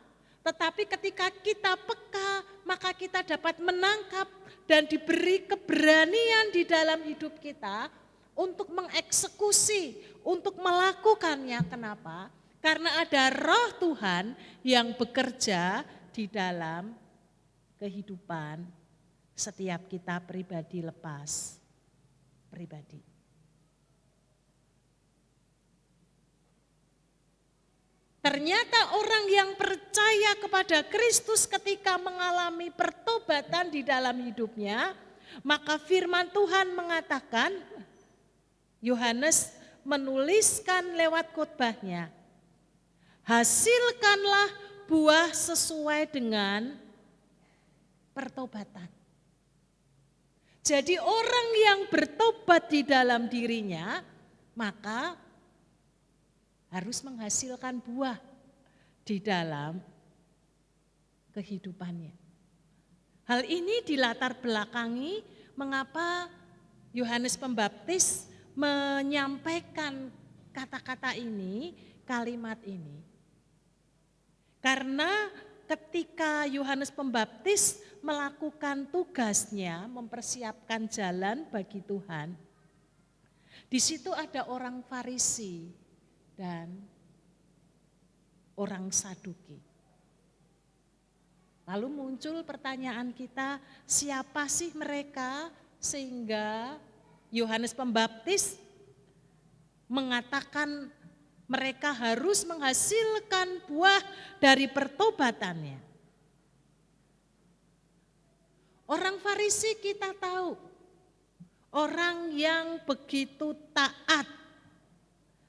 tetapi ketika kita peka, maka kita dapat menangkap dan diberi keberanian di dalam hidup kita untuk mengeksekusi, untuk melakukannya. Kenapa? Karena ada Roh Tuhan yang bekerja di dalam kehidupan setiap kita pribadi lepas pribadi. Ternyata orang yang percaya kepada Kristus ketika mengalami pertobatan di dalam hidupnya, maka firman Tuhan mengatakan, Yohanes menuliskan lewat khotbahnya, hasilkanlah buah sesuai dengan pertobatan. Jadi orang yang bertobat di dalam dirinya, maka harus menghasilkan buah di dalam kehidupannya. Hal ini dilatar belakangi mengapa Yohanes Pembaptis menyampaikan kata-kata ini, kalimat ini. Karena ketika Yohanes Pembaptis melakukan tugasnya, mempersiapkan jalan bagi Tuhan, di situ ada orang Farisi dan orang Saduki. Lalu muncul pertanyaan kita, siapa sih mereka sehingga Yohanes Pembaptis mengatakan mereka harus menghasilkan buah dari pertobatannya. Orang Farisi kita tahu, orang yang begitu taat,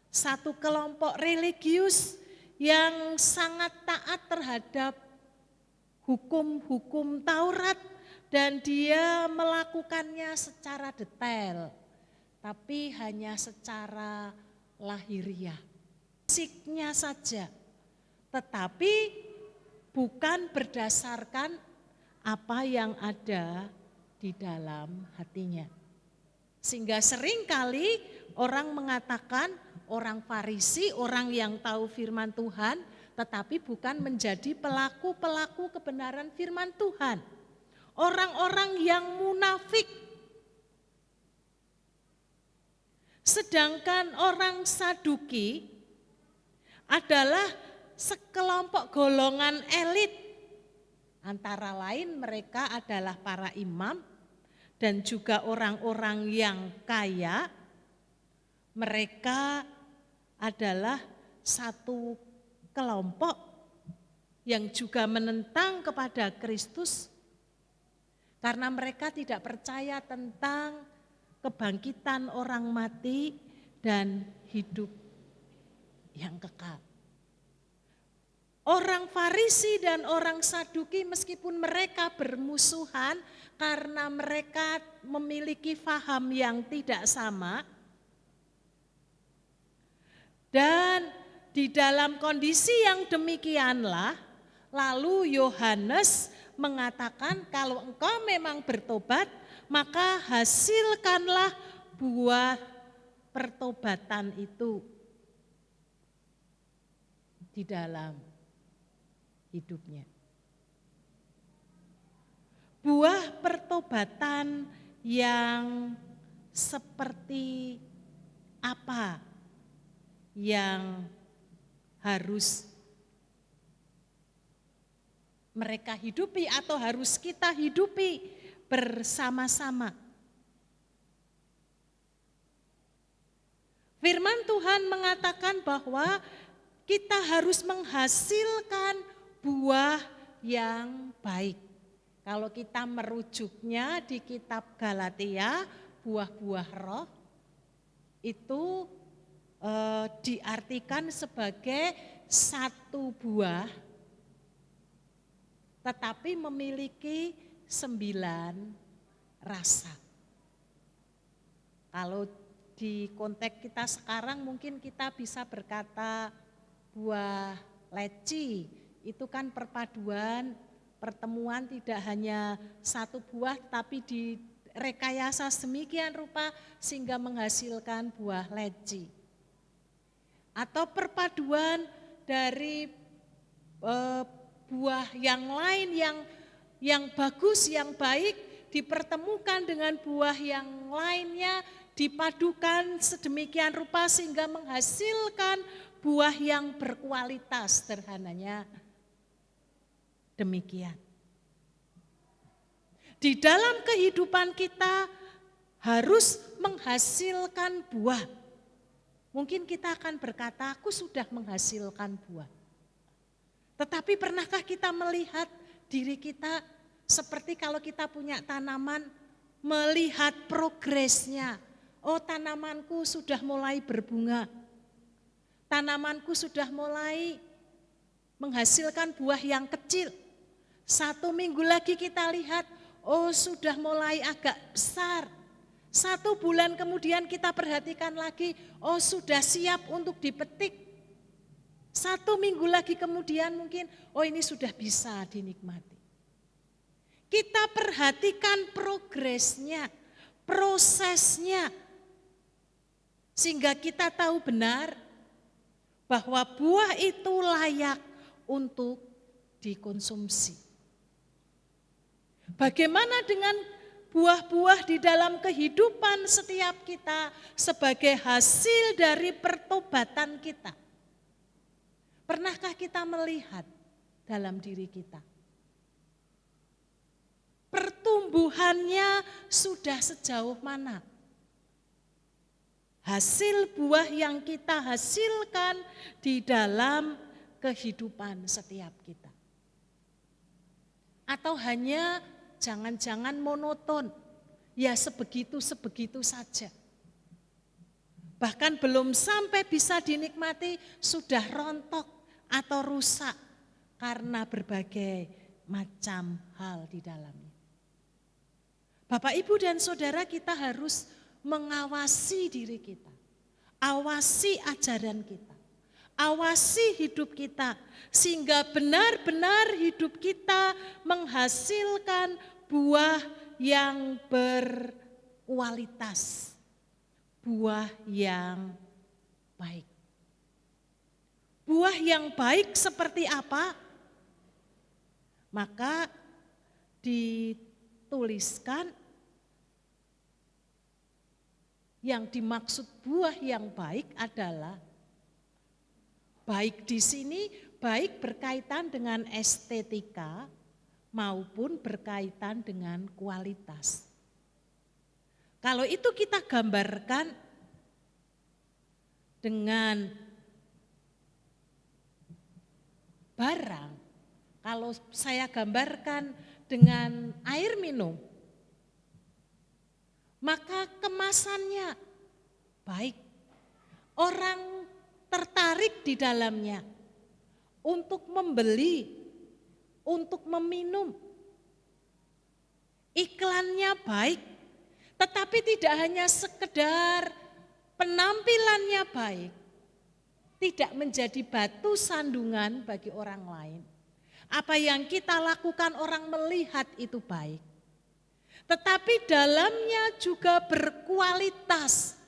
satu kelompok religius yang sangat taat terhadap hukum-hukum Taurat dan dia melakukannya secara detail, tapi hanya secara lahiriah, fisiknya saja, tetapi bukan berdasarkan apa yang ada di dalam hatinya. Sehingga seringkali orang mengatakan orang Farisi, orang yang tahu firman Tuhan, tetapi bukan menjadi pelaku-pelaku kebenaran firman Tuhan. Orang-orang yang munafik. Sedangkan orang Saduki adalah sekelompok golongan elit. Antara lain mereka adalah para imam dan juga orang-orang yang kaya. Mereka adalah satu kelompok yang juga menentang kepada Kristus karena mereka tidak percaya tentang kebangkitan orang mati dan hidup yang kekal. Orang Farisi dan orang Saduki meskipun mereka bermusuhan karena mereka memiliki faham yang tidak sama, dan di dalam kondisi yang demikianlah, lalu Yohanes mengatakan kalau engkau memang bertobat, maka hasilkanlah buah pertobatan itu di dalam hidupnya. Buah pertobatan yang seperti apa yang harus mereka hidupi atau harus kita hidupi bersama-sama. Firman Tuhan mengatakan bahwa kita harus menghasilkan buah yang baik. Kalau kita merujuknya di kitab Galatia, buah-buah roh itu diartikan sebagai satu buah tetapi memiliki 9 rasa. Kalau di konteks kita sekarang mungkin kita bisa berkata buah leci, itu kan pertemuan tidak hanya satu buah tapi direkayasa sedemikian rupa sehingga menghasilkan buah leci. Atau perpaduan dari buah yang lain yang bagus, yang baik dipertemukan dengan buah yang lainnya, dipadukan sedemikian rupa sehingga menghasilkan buah yang berkualitas, sederhananya demikian. Di dalam kehidupan kita harus menghasilkan buah. Mungkin kita akan berkata, aku sudah menghasilkan buah. Tetapi pernahkah kita melihat diri kita seperti kalau kita punya tanaman, melihat progresnya. Oh, tanamanku sudah mulai berbunga. Tanamanku sudah mulai menghasilkan buah yang kecil. 1 minggu lagi kita lihat, oh sudah mulai agak besar. 1 bulan kemudian kita perhatikan lagi, oh sudah siap untuk dipetik. 1 minggu lagi kemudian mungkin, oh ini sudah bisa dinikmati. Kita perhatikan progresnya, prosesnya. Sehingga kita tahu benar bahwa buah itu layak untuk dikonsumsi. Bagaimana dengan buah-buah di dalam kehidupan setiap kita sebagai hasil dari pertobatan kita? Pernahkah kita melihat dalam diri kita? Pertumbuhannya sudah sejauh mana? Hasil buah yang kita hasilkan di dalam kehidupan setiap kita. Atau hanya jangan-jangan monoton, ya sebegitu-sebegitu saja. Bahkan belum sampai bisa dinikmati sudah rontok atau rusak karena berbagai macam hal di dalamnya. Bapak, Ibu, dan Saudara, kita harus mengawasi diri kita. Awasi ajaran kita. Awasi hidup kita. Sehingga benar-benar hidup kita menghasilkan buah yang berkualitas. Buah yang baik. Buah yang baik seperti apa? Maka dituliskan yang dimaksud buah yang baik adalah baik di sini baik berkaitan dengan estetika maupun berkaitan dengan kualitas. Kalau itu kita gambarkan dengan barang, kalau saya gambarkan dengan air minum, maka kemasannya baik. Orang tertarik di dalamnya untuk membeli, untuk meminum. Iklannya baik, tetapi tidak hanya sekedar penampilannya baik, tidak menjadi batu sandungan bagi orang lain. Apa yang kita lakukan orang melihat itu baik. Tetapi dalamnya juga berkualitas.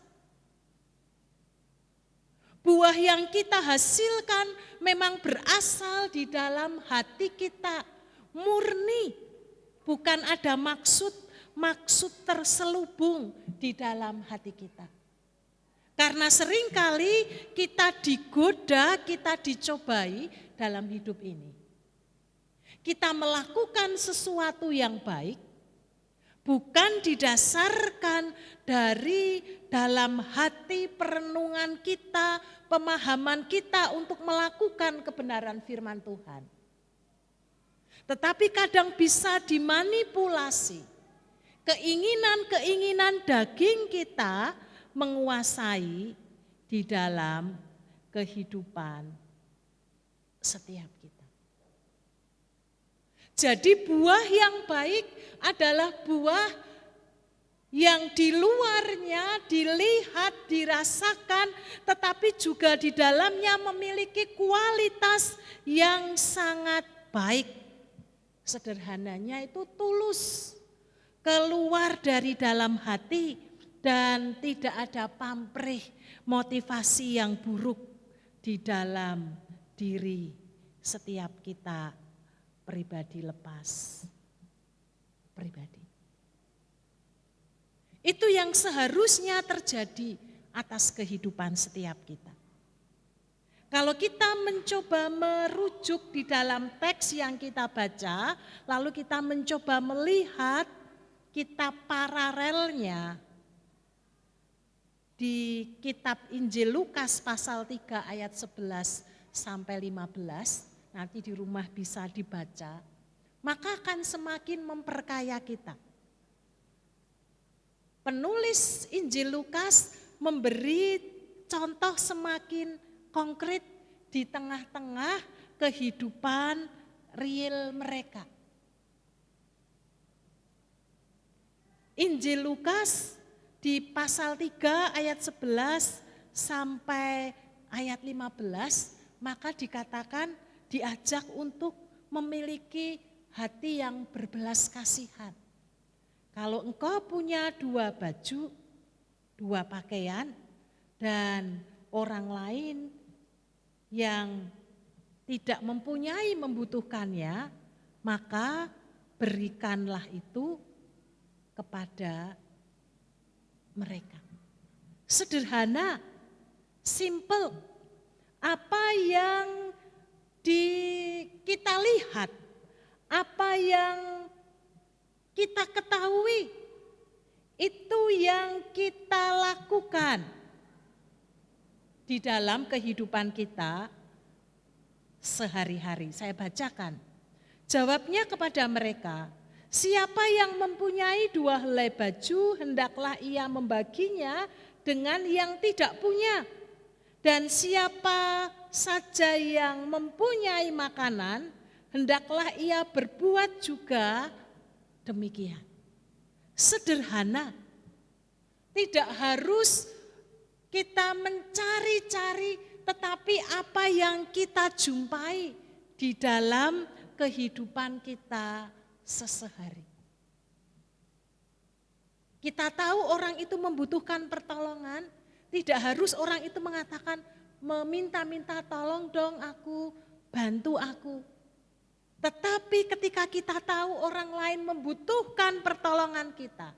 Buah yang kita hasilkan memang berasal di dalam hati kita, murni. Bukan ada maksud terselubung di dalam hati kita. Karena seringkali kita digoda, kita dicobai dalam hidup ini. Kita melakukan sesuatu yang baik, bukan didasarkan dari dalam hati perenungan kita, pemahaman kita untuk melakukan kebenaran firman Tuhan. Tetapi kadang bisa dimanipulasi. Keinginan-keinginan daging kita menguasai di dalam kehidupan setiap kita. Jadi buah yang baik adalah buah yang di luarnya dilihat, dirasakan, tetapi juga di dalamnya memiliki kualitas yang sangat baik. Sederhananya itu tulus, keluar dari dalam hati dan tidak ada pamrih, motivasi yang buruk di dalam diri setiap kita pribadi lepas. Pribadi. Itu yang seharusnya terjadi atas kehidupan setiap kita. Kalau kita mencoba merujuk di dalam teks yang kita baca, lalu kita mencoba melihat kitab paralelnya di kitab Injil Lukas pasal 3 ayat 11 sampai 15, nanti di rumah bisa dibaca, maka akan semakin memperkaya kita. Penulis Injil Lukas memberi contoh semakin konkret di tengah-tengah kehidupan real mereka. Injil Lukas di pasal 3 ayat 11 sampai ayat 15, maka dikatakan diajak untuk memiliki hati yang berbelas kasihan. Kalau engkau punya 2 baju, 2 pakaian, dan orang lain yang tidak membutuhkannya, maka berikanlah itu kepada mereka. Sederhana, simple. Apa yang kita lihat, apa yang kita ketahui, itu yang kita lakukan di dalam kehidupan kita sehari-hari. Saya bacakan. Jawabnya kepada mereka, siapa yang mempunyai 2 helai baju, hendaklah ia membaginya dengan yang tidak punya. Dan siapa saja yang mempunyai makanan, hendaklah ia berbuat juga demikian. Sederhana, tidak harus kita mencari-cari, tetapi apa yang kita jumpai di dalam kehidupan kita sehari-hari. Kita tahu orang itu membutuhkan pertolongan, tidak harus orang itu mengatakan, meminta-minta tolong dong aku, bantu aku. Tetapi ketika kita tahu orang lain membutuhkan pertolongan kita,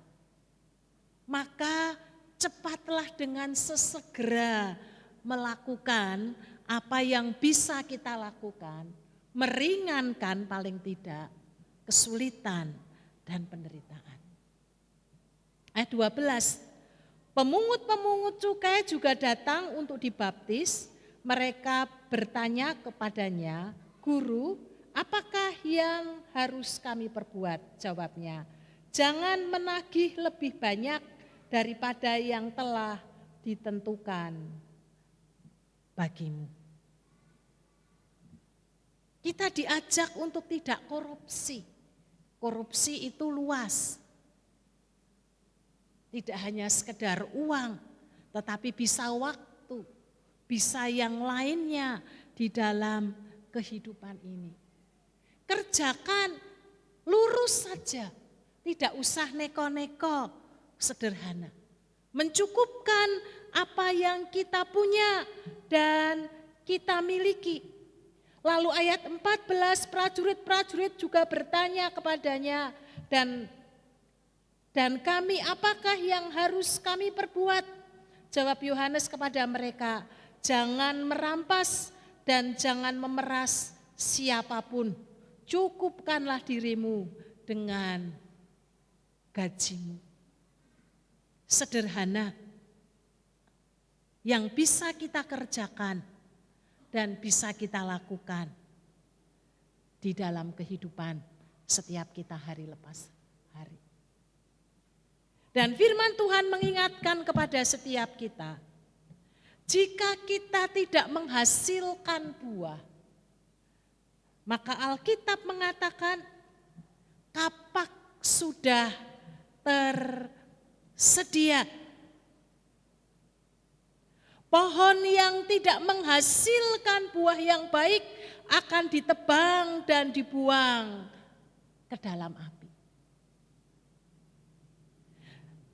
maka cepatlah dengan sesegera melakukan apa yang bisa kita lakukan, meringankan paling tidak kesulitan dan penderitaan. Ayat 12, pemungut-pemungut cukai juga datang untuk dibaptis. Mereka bertanya kepadanya, Guru, apakah yang harus kami perbuat? Jawabnya, jangan menagih lebih banyak daripada yang telah ditentukan bagimu. Kita diajak untuk tidak korupsi. Korupsi itu luas. Tidak hanya sekedar uang, tetapi bisa waktu, bisa yang lainnya di dalam kehidupan ini. Kerjakan lurus saja, tidak usah neko-neko, sederhana. Mencukupkan apa yang kita punya dan kita miliki. Lalu ayat 14, prajurit-prajurit juga bertanya kepadanya, dan kami apakah yang harus kami perbuat? Jawab Yohanes kepada mereka, jangan merampas dan jangan memeras siapapun. Cukupkanlah dirimu dengan gajimu. Sederhana, yang bisa kita kerjakan dan bisa kita lakukan di dalam kehidupan setiap kita hari lepas hari. Dan firman Tuhan mengingatkan kepada setiap kita, jika kita tidak menghasilkan buah, maka Alkitab mengatakan kapak sudah tersedia. Pohon yang tidak menghasilkan buah yang baik akan ditebang dan dibuang ke dalam api.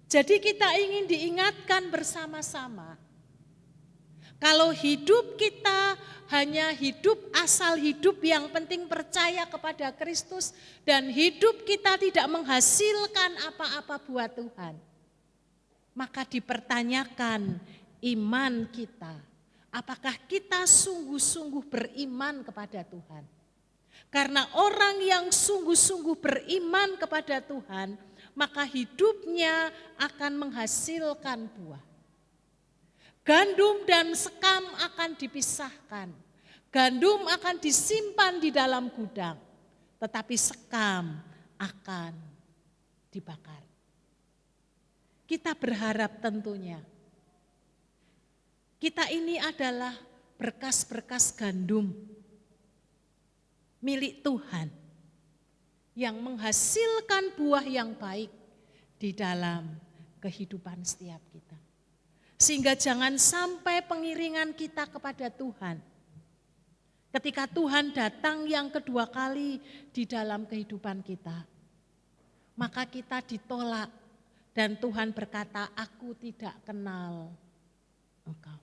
Jadi kita ingin diingatkan bersama-sama, kalau hidup kita hanya hidup asal hidup yang penting percaya kepada Kristus dan hidup kita tidak menghasilkan apa-apa buat Tuhan, maka dipertanyakan iman kita. Apakah kita sungguh-sungguh beriman kepada Tuhan? Karena orang yang sungguh-sungguh beriman kepada Tuhan, maka hidupnya akan menghasilkan buah. Gandum dan sekam akan dipisahkan. Gandum akan disimpan di dalam gudang, tetapi sekam akan dibakar. Kita berharap tentunya, kita ini adalah berkas-berkas gandum milik Tuhan yang menghasilkan buah yang baik di dalam kehidupan setiap kita. Sehingga jangan sampai pengiringan kita kepada Tuhan, ketika Tuhan datang yang kedua kali di dalam kehidupan kita, maka kita ditolak dan Tuhan berkata, aku tidak kenal engkau.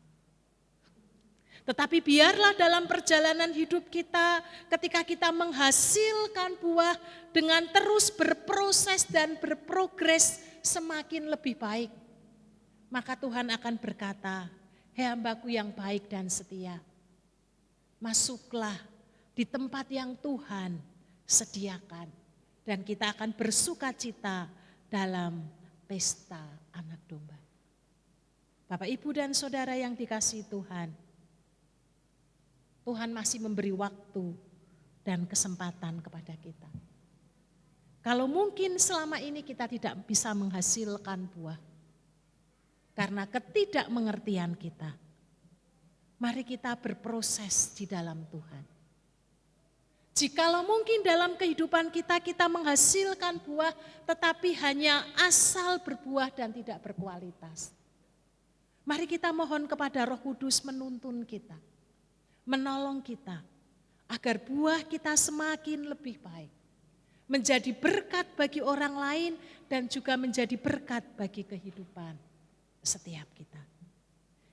Tetapi biarlah dalam perjalanan hidup kita, ketika kita menghasilkan buah dengan terus berproses dan berprogres semakin lebih baik, maka Tuhan akan berkata, hei hambaku yang baik dan setia, masuklah di tempat yang Tuhan sediakan. Dan kita akan bersuka cita dalam pesta anak domba. Bapak, Ibu, dan Saudara yang dikasihi Tuhan, Tuhan masih memberi waktu dan kesempatan kepada kita. Kalau mungkin selama ini kita tidak bisa menghasilkan buah karena ketidakmengertian kita, mari kita berproses di dalam Tuhan. Jikalau mungkin dalam kehidupan kita menghasilkan buah tetapi hanya asal berbuah dan tidak berkualitas, mari kita mohon kepada Roh Kudus menuntun kita, menolong kita agar buah kita semakin lebih baik, menjadi berkat bagi orang lain dan juga menjadi berkat bagi kehidupan setiap kita.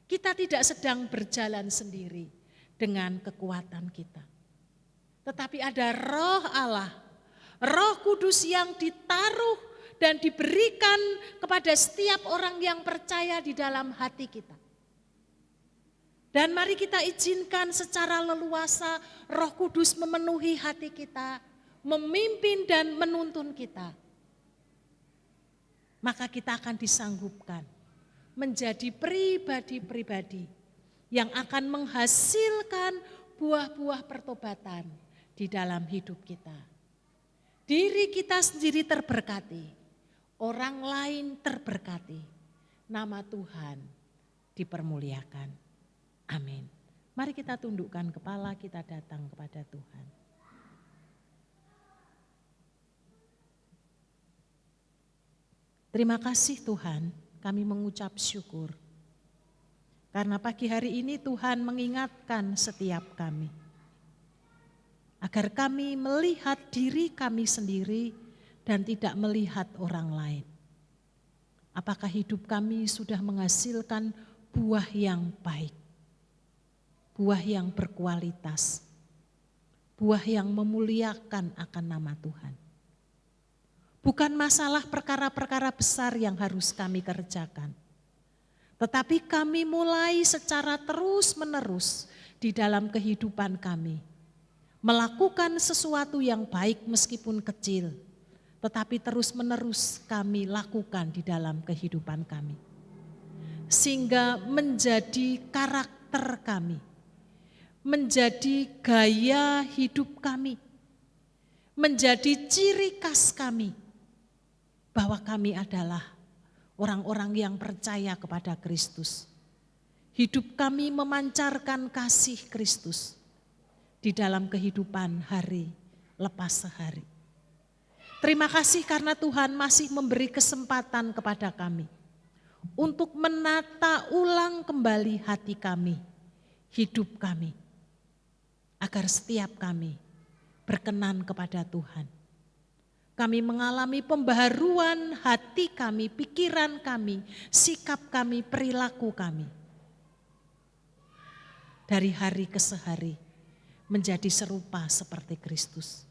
Kita tidak sedang berjalan sendiri dengan kekuatan kita, tetapi ada Roh Allah, Roh Kudus yang ditaruh dan diberikan kepada setiap orang yang percaya di dalam hati kita. Dan mari kita izinkan secara leluasa Roh Kudus memenuhi hati kita, memimpin dan menuntun kita. Maka kita akan disanggupkan menjadi pribadi-pribadi yang akan menghasilkan buah-buah pertobatan di dalam hidup kita. Diri kita sendiri terberkati, orang lain terberkati, nama Tuhan dipermuliakan. Amin. Mari kita tundukkan kepala, kita datang kepada Tuhan. Terima kasih Tuhan, kami mengucap syukur. Karena pagi hari ini Tuhan mengingatkan setiap kami. Agar kami melihat diri kami sendiri dan tidak melihat orang lain. Apakah hidup kami sudah menghasilkan buah yang baik? Buah yang berkualitas, buah yang memuliakan akan nama Tuhan. Bukan masalah perkara-perkara besar yang harus kami kerjakan, tetapi kami mulai secara terus-menerus di dalam kehidupan kami, melakukan sesuatu yang baik meskipun kecil, tetapi terus-menerus kami lakukan di dalam kehidupan kami. Sehingga menjadi karakter kami, menjadi gaya hidup kami, menjadi ciri khas kami, bahwa kami adalah orang-orang yang percaya kepada Kristus. Hidup kami memancarkan kasih Kristus di dalam kehidupan hari lepas sehari. Terima kasih karena Tuhan masih memberi kesempatan kepada kami untuk menata ulang kembali hati kami, hidup kami, agar setiap kami berkenan kepada Tuhan. Kami mengalami pembaharuan hati kami, pikiran kami, sikap kami, perilaku kami. Dari hari ke hari menjadi serupa seperti Kristus.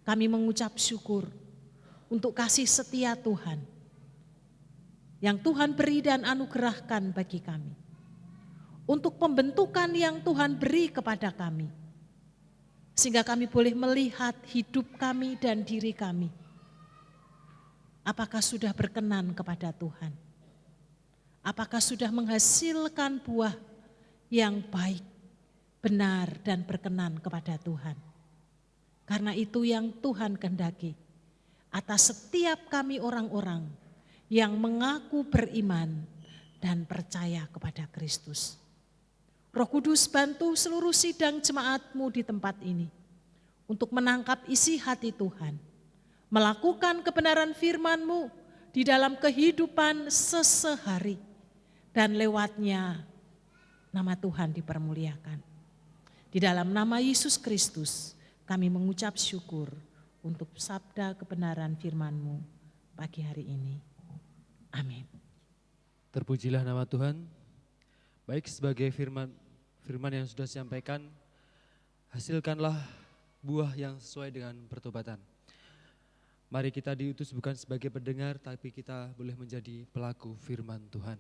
Kami mengucap syukur untuk kasih setia Tuhan yang Tuhan beri dan anugerahkan bagi kami. Untuk pembentukan yang Tuhan beri kepada kami. Sehingga kami boleh melihat hidup kami dan diri kami. Apakah sudah berkenan kepada Tuhan? Apakah sudah menghasilkan buah yang baik, benar dan berkenan kepada Tuhan. Karena itu yang Tuhan kehendaki atas setiap kami orang-orang yang mengaku beriman dan percaya kepada Kristus. Roh Kudus bantu seluruh sidang jemaat-Mu di tempat ini untuk menangkap isi hati Tuhan, melakukan kebenaran firman-Mu di dalam kehidupan sesehari, dan lewatnya nama Tuhan dipermuliakan. Di dalam nama Yesus Kristus kami mengucap syukur untuk sabda kebenaran firman-Mu pagi hari ini. Amin. Terpujilah nama Tuhan. Baik, sebagai firman yang sudah disampaikan, hasilkanlah buah yang sesuai dengan pertobatan. Mari kita diutus bukan sebagai pendengar, tapi kita boleh menjadi pelaku firman Tuhan.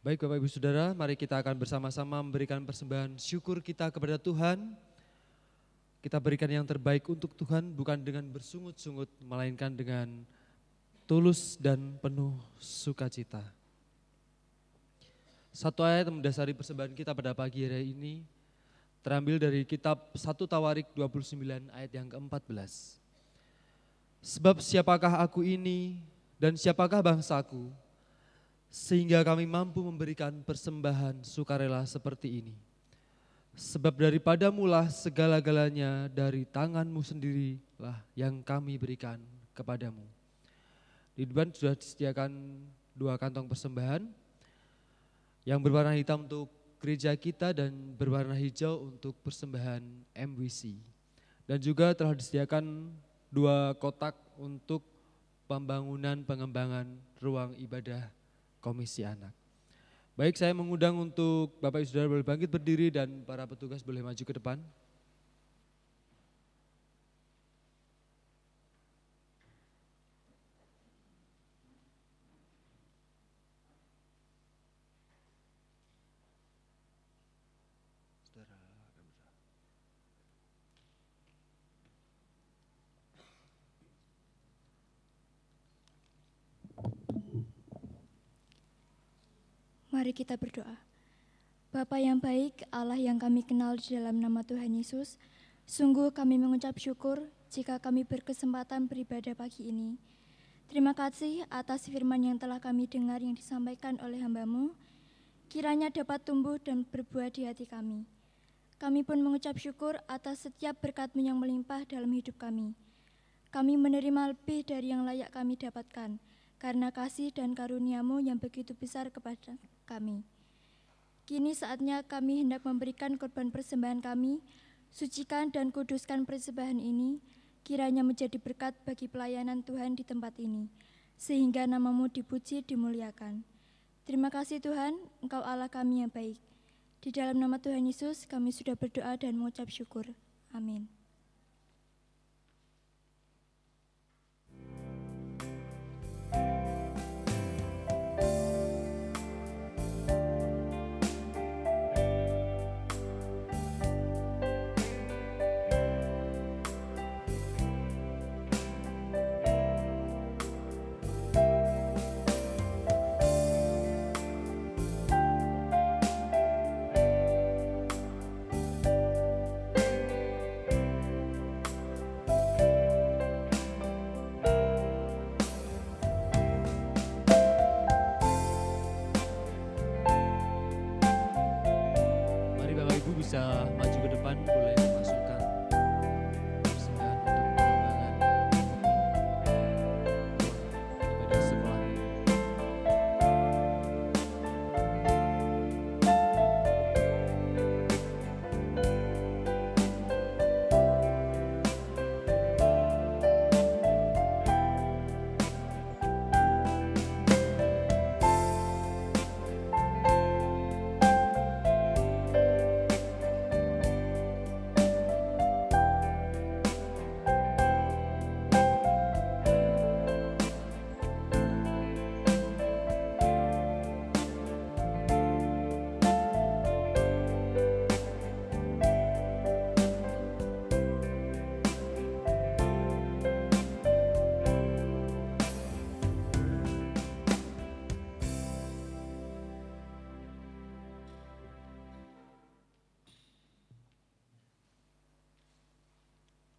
Baik Bapak Ibu Saudara, mari kita akan bersama-sama memberikan persembahan syukur kita kepada Tuhan. Kita berikan yang terbaik untuk Tuhan, bukan dengan bersungut-sungut, melainkan dengan tulus dan penuh sukacita. Satu ayat mendasari persembahan kita pada pagi hari ini, terambil dari kitab 1 Tawarik 29 ayat yang ke-14. Sebab siapakah aku ini dan siapakah bangsaku, sehingga kami mampu memberikan persembahan sukarela seperti ini. Sebab daripadamulah segala-galanya, dari tanganmu sendirilah yang kami berikan kepadamu. Di depan sudah disediakan 2 kantong persembahan, yang berwarna hitam untuk gereja kita dan berwarna hijau untuk persembahan MWC. Dan juga telah disediakan 2 kotak untuk pembangunan pengembangan ruang ibadah Komisi Anak. Baik, saya mengundang untuk Bapak Ibu Saudara boleh bangkit berdiri dan para petugas boleh maju ke depan. Mari kita berdoa. Bapa yang baik, Allah yang kami kenal di dalam nama Tuhan Yesus, sungguh kami mengucap syukur jika kami berkesempatan beribadah pagi ini. Terima kasih atas firman yang telah kami dengar yang disampaikan oleh hamba-Mu, kiranya dapat tumbuh dan berbuah di hati kami. Kami pun mengucap syukur atas setiap berkat-Mu yang melimpah dalam hidup kami. Kami menerima lebih dari yang layak kami dapatkan, karena kasih dan karunia-Mu yang begitu besar kepada kami. Kini saatnya kami hendak memberikan korban persembahan kami, sucikan dan kuduskan persembahan ini, kiranya menjadi berkat bagi pelayanan Tuhan di tempat ini, sehingga nama-Mu dipuji, dimuliakan. Terima kasih Tuhan, Engkau Allah kami yang baik. Di dalam nama Tuhan Yesus kami sudah berdoa dan mengucap syukur. Amin.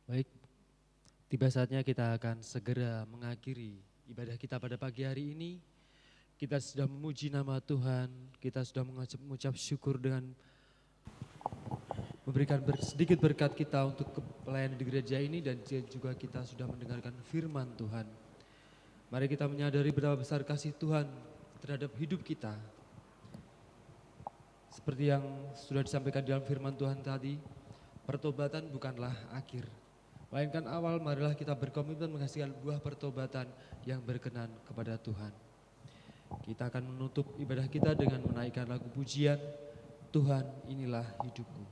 Baik, tiba saatnya kita akan segera mengakhiri ibadah kita pada pagi hari ini. Kita sudah memuji nama Tuhan, kita sudah mengucap syukur dengan memberikan sedikit berkat kita untuk pelayanan di gereja ini dan juga kita sudah mendengarkan firman Tuhan. Mari kita menyadari betapa besar kasih Tuhan terhadap hidup kita. Seperti yang sudah disampaikan dalam firman Tuhan tadi, pertobatan bukanlah akhir, melainkan awal. Marilah kita berkomitmen menghasilkan buah pertobatan yang berkenan kepada Tuhan. Kita akan menutup ibadah kita dengan menaikkan lagu pujian, Tuhan inilah hidupku.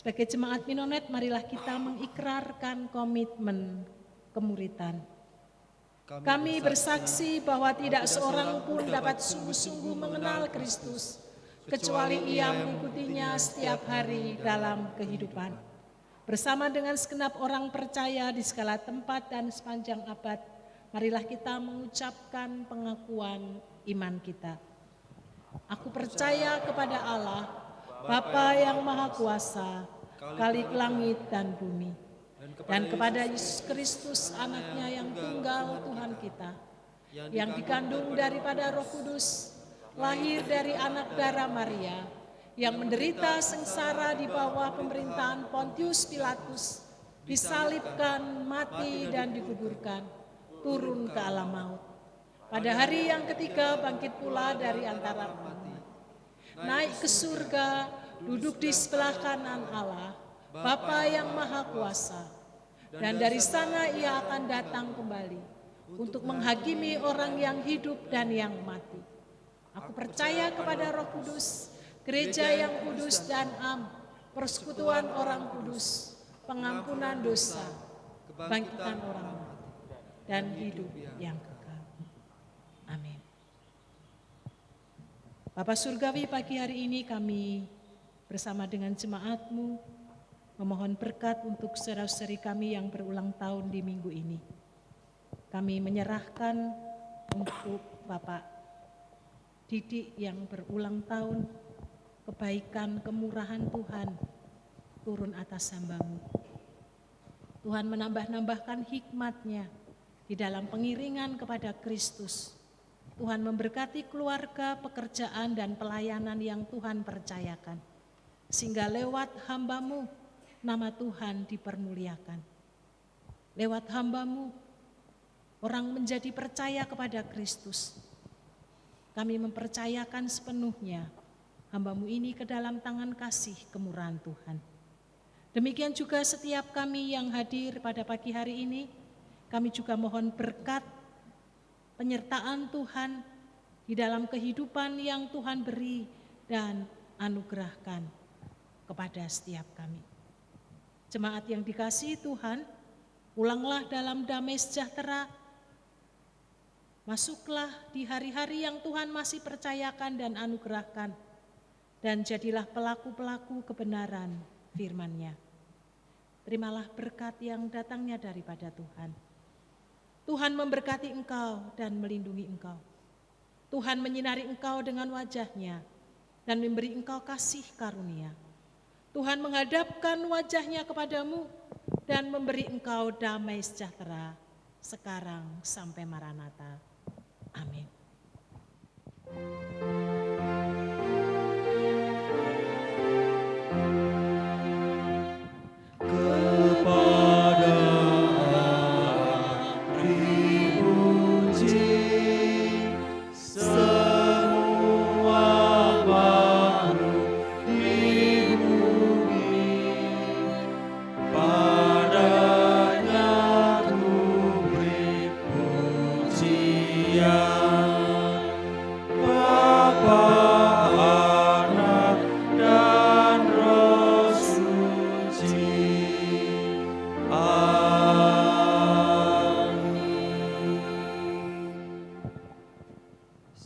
Sebagai jemaat Minonet, marilah kita mengikrarkan komitmen kemuritan. Kami bersaksi bahwa tidak seorang pun dapat sungguh-sungguh mengenal Kristus kecuali ia mengikutinya setiap hari dalam kehidupan. Bersama dengan segenap orang percaya di segala tempat dan sepanjang abad, marilah kita mengucapkan pengakuan iman kita. Aku percaya kepada Allah, Bapa yang Maha Kuasa, Khalik langit dan bumi, dan kepada Yesus Kristus, anaknya yang tunggal Tuhan kita, yang dikandung daripada Roh Kudus, lahir dari anak darah Maria, yang menderita sengsara di bawah pemerintahan Pontius Pilatus, disalibkan, mati dan dikuburkan, turun ke alam maut. Pada hari yang ketiga bangkit pula dari antara mati, naik ke surga, duduk di sebelah kanan Allah, Bapa yang Maha Kuasa, dan dari sana ia akan datang kembali untuk menghakimi orang yang hidup dan yang mati. Aku percaya kepada Roh Kudus, gereja yang kudus dan am, persekutuan orang kudus, pengampunan dosa, kebangkitan orang mati, dan hidup yang kekal. Amin. Bapa Surgawi, pagi hari ini kami bersama dengan jemaat-Mu memohon berkat untuk saudara-saudari kami yang berulang tahun di minggu ini. Kami menyerahkan untuk Bapak Didik yang berulang tahun, kebaikan, kemurahan Tuhan turun atas hamba-Mu. Tuhan menambah-nambahkan hikmat-Nya di dalam pengiringan kepada Kristus. Tuhan memberkati keluarga, pekerjaan, dan pelayanan yang Tuhan percayakan. Sehingga lewat hamba-Mu, nama Tuhan dipermuliakan. Lewat hamba-Mu, orang menjadi percaya kepada Kristus. Kami mempercayakan sepenuhnya hamba-Mu ini ke dalam tangan kasih kemurahan Tuhan. Demikian juga setiap kami yang hadir pada pagi hari ini, kami juga mohon berkat penyertaan Tuhan di dalam kehidupan yang Tuhan beri dan anugerahkan kepada setiap kami. Jemaat yang dikasihi Tuhan, pulanglah dalam damai sejahtera, masuklah di hari-hari yang Tuhan masih percayakan dan anugerahkan, dan jadilah pelaku-pelaku kebenaran firman-Nya. Terimalah berkat yang datangnya daripada Tuhan. Tuhan memberkati engkau dan melindungi engkau. Tuhan menyinari engkau dengan wajah-Nya dan memberi engkau kasih karunia. Tuhan menghadapkan wajah-Nya kepadamu dan memberi engkau damai sejahtera sekarang sampai Maranatha. Amin.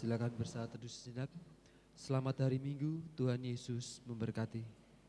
Silakan bersatu sejenak. Selamat hari Minggu, Tuhan Yesus memberkati.